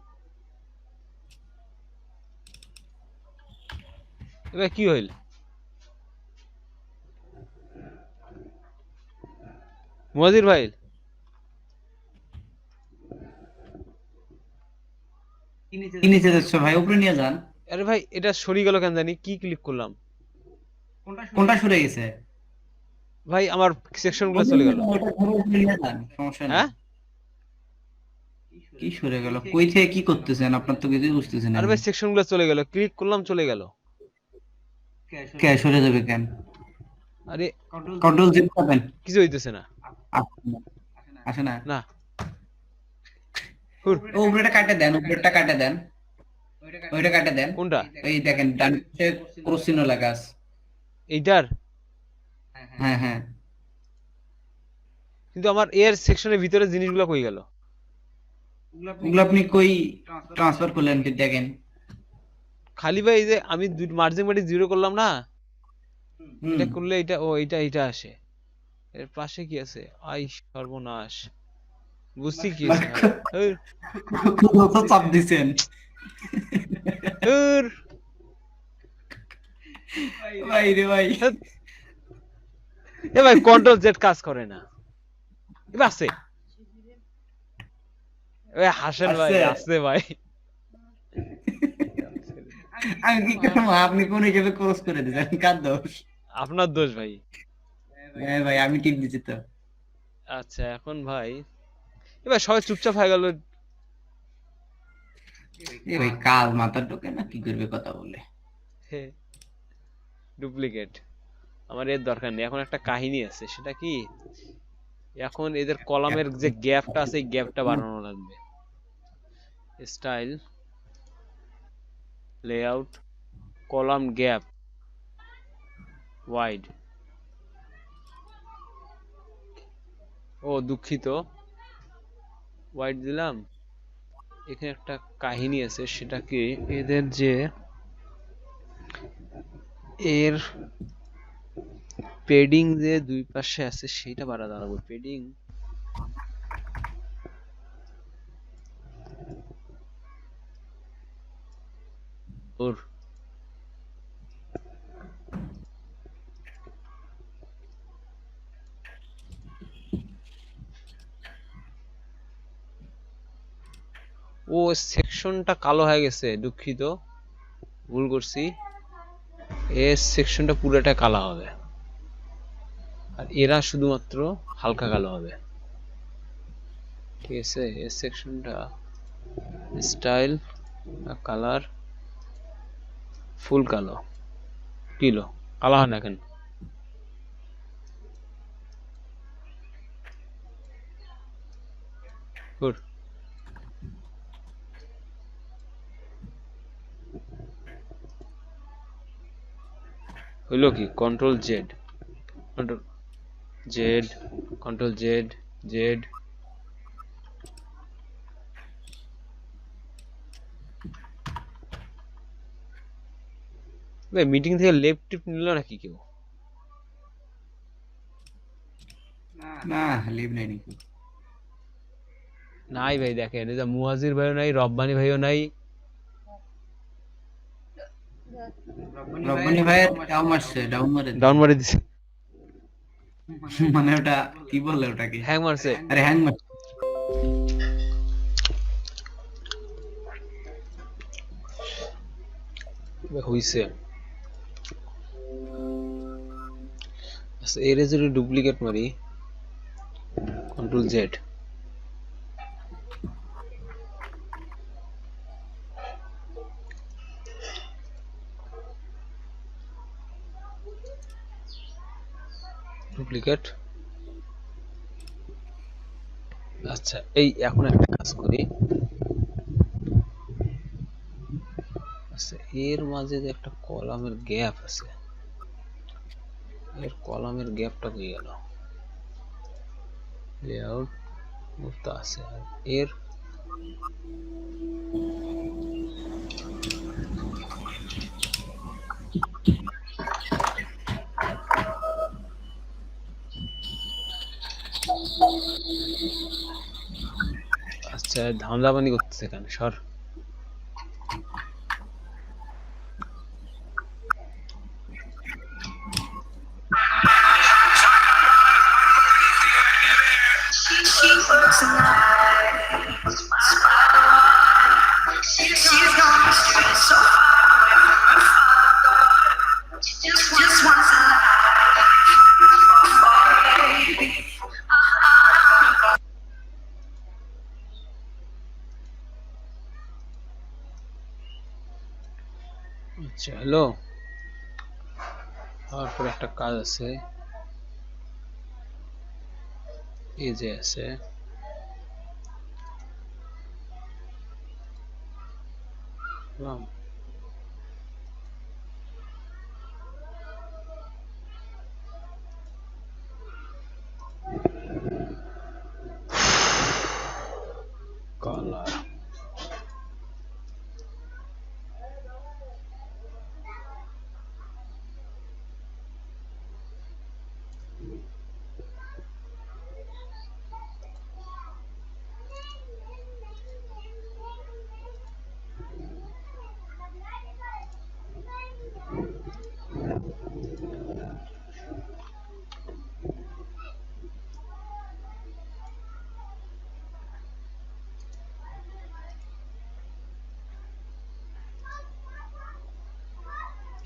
ভাই কি হইল মুয়াজির ভাই কি নিচে যাচ্ছ ভাই উপরে নিয়ে যান আরে ভাই এটা সরি গেল কেন জানি কি ক্লিক করলাম কোনটা সরে গেছে ভাই আমার সেকশন গুলো চলে গেল ওটা ধরে উপরে নিয়ে যান সমস্যা নেই হ্যাঁ কি সরে গেল কই থেকে কি করতেছেন আপনার তো কিছুই বুঝতেছেন না আরে ভাই সেকশন গুলো চলে গেল ক্লিক করলাম চলে গেল কে সরে যাবে কেন আরে কন্ট্রোল জেড করবেন কিছু হইতেছে না আসে না না ও উপরেটা কাটে দেন উপরেটা কাটে দেন ওইটা কাটে দেন কোনটা এই দেখেন ডান পাশে ক্রস চিহ্ন লাগা আছে এইটার হ্যাঁ হ্যাঁ কিন্তু আমার এর সেকশনের ভিতরে জিনিসগুলো কই গেল ওগুলো আপনি কই ট্রান্সফার করলেন কি দেখেন খালি ভাই এই যে আমি মার্জিং বাড়ি 0 করলাম না হুম। এটা করলে এটা ও এটা আসে এর পাশে কি আছে আই সর্বনাশ বুঝছি কি আছে কত চাপ দিছেন ভাই রে ভাই এ ভাই কন্ট্রোল জেড কাজ করে না এবার আছে ওই হাসেন ভাই আছে ভাই আমি কি করব আপনি কোন হিসেবে ক্রস করে দিবেন কার দোষ আপনার দোষ ভাই হ্যাঁ ভাই আমি টিপ দিছি তো আচ্ছা এখন ভাই এবার সবাই চুপচাপ হয়ে গেল এ ভাই কাল মাথার ঢোকে না কি করবে কথা বলে ডুপ্লিকেট আমার এর দরকার নেই এখন একটা কাহিনী আছে সেটা কি এখন এদের কলামের যে গ্যাপটা আছে এই গ্যাপটা বাড়ানো লাগবে style layout column gap wide ও দুঃখিত ওয়াইড দিলাম এখানে একটা কাহিনী আছে সেটা কি এদের যে এর পেডিং যে দুই পাশে আছে সেটা বাড়াতে হবে পেডিং ওর ও সেকশনটা কালো হয়ে গেছে দুঃখিত ভুল করছি এই সেকশনটা পুরোটা কালো হবে আর এরা শুধুমাত্র হালকা কালো হবে ঠিক আছে এই সেকশনটা স্টাইল কালার ফুল কালো কিলো কালো হয় না কেন গুড হইলো কি কন্ট্রোল জেড কন্ট্রোল জেড ভাই মিটিং থেকে লেফট টিপ নিল নাকি কেউ না লিভ নাই নাকি নাই ভাই দেখেন এই যে মুয়াজির ভাইও নাই রব্বানি ভাইও নাই রব্বানি ভাই ডাউন মারছে ডাউন মারি দিছে মানে ওটা কি বলে ওটাকে হ্যাং মারছে আরে হ্যাং মারছে হইছে আচ্ছা এর যদি ডুপ্লিকেট মারি কন্ট্রোল জেড ডুপ্লিকেট আচ্ছা এই এখন একটা কাজ করি আচ্ছা এর মাঝে যে একটা কলামের গ্যাপ আছে এর কলামের গ্যাপটা কই গেল লেআউট মুক্ত আছে এর আচ্ছা আচ্ছা ধান্দাবানি করতেছে কেন সর আচ্ছা হ্যালো তারপর একটা কাজ আছে এই যে আছে বুঝলাম কালার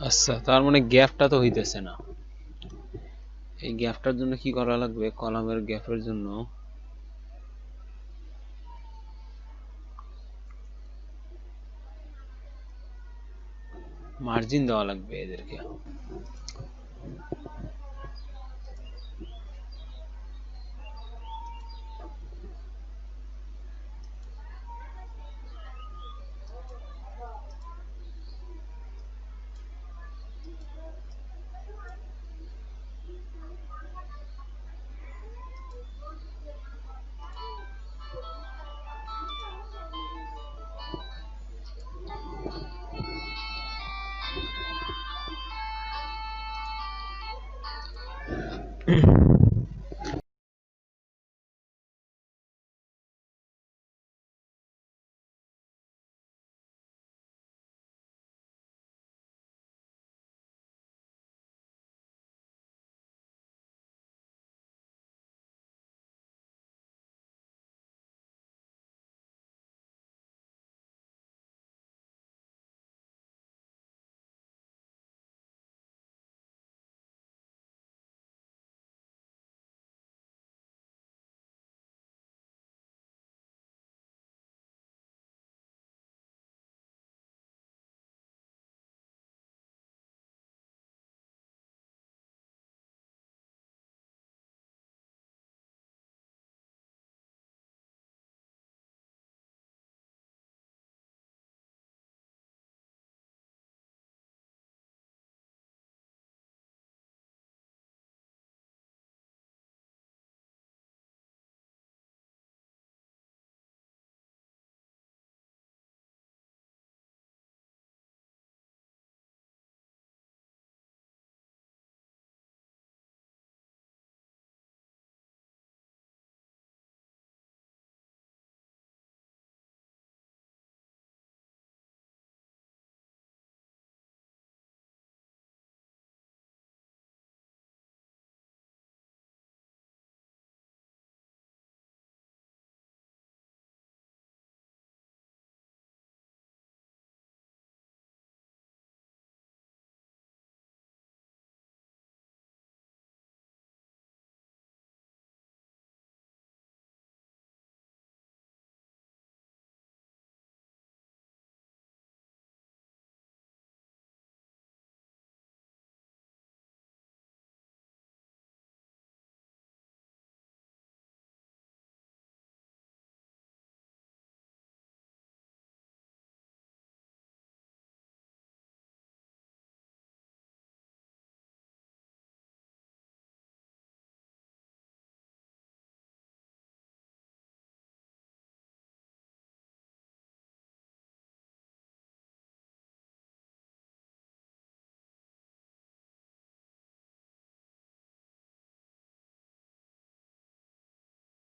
আচ্ছা তার মানে গ্যাপটা তো হইতেছে না এই গ্যাপটার জন্য কি করা লাগবে কলামের গ্যাপের জন্য মার্জিন দেওয়া লাগবে এদেরকে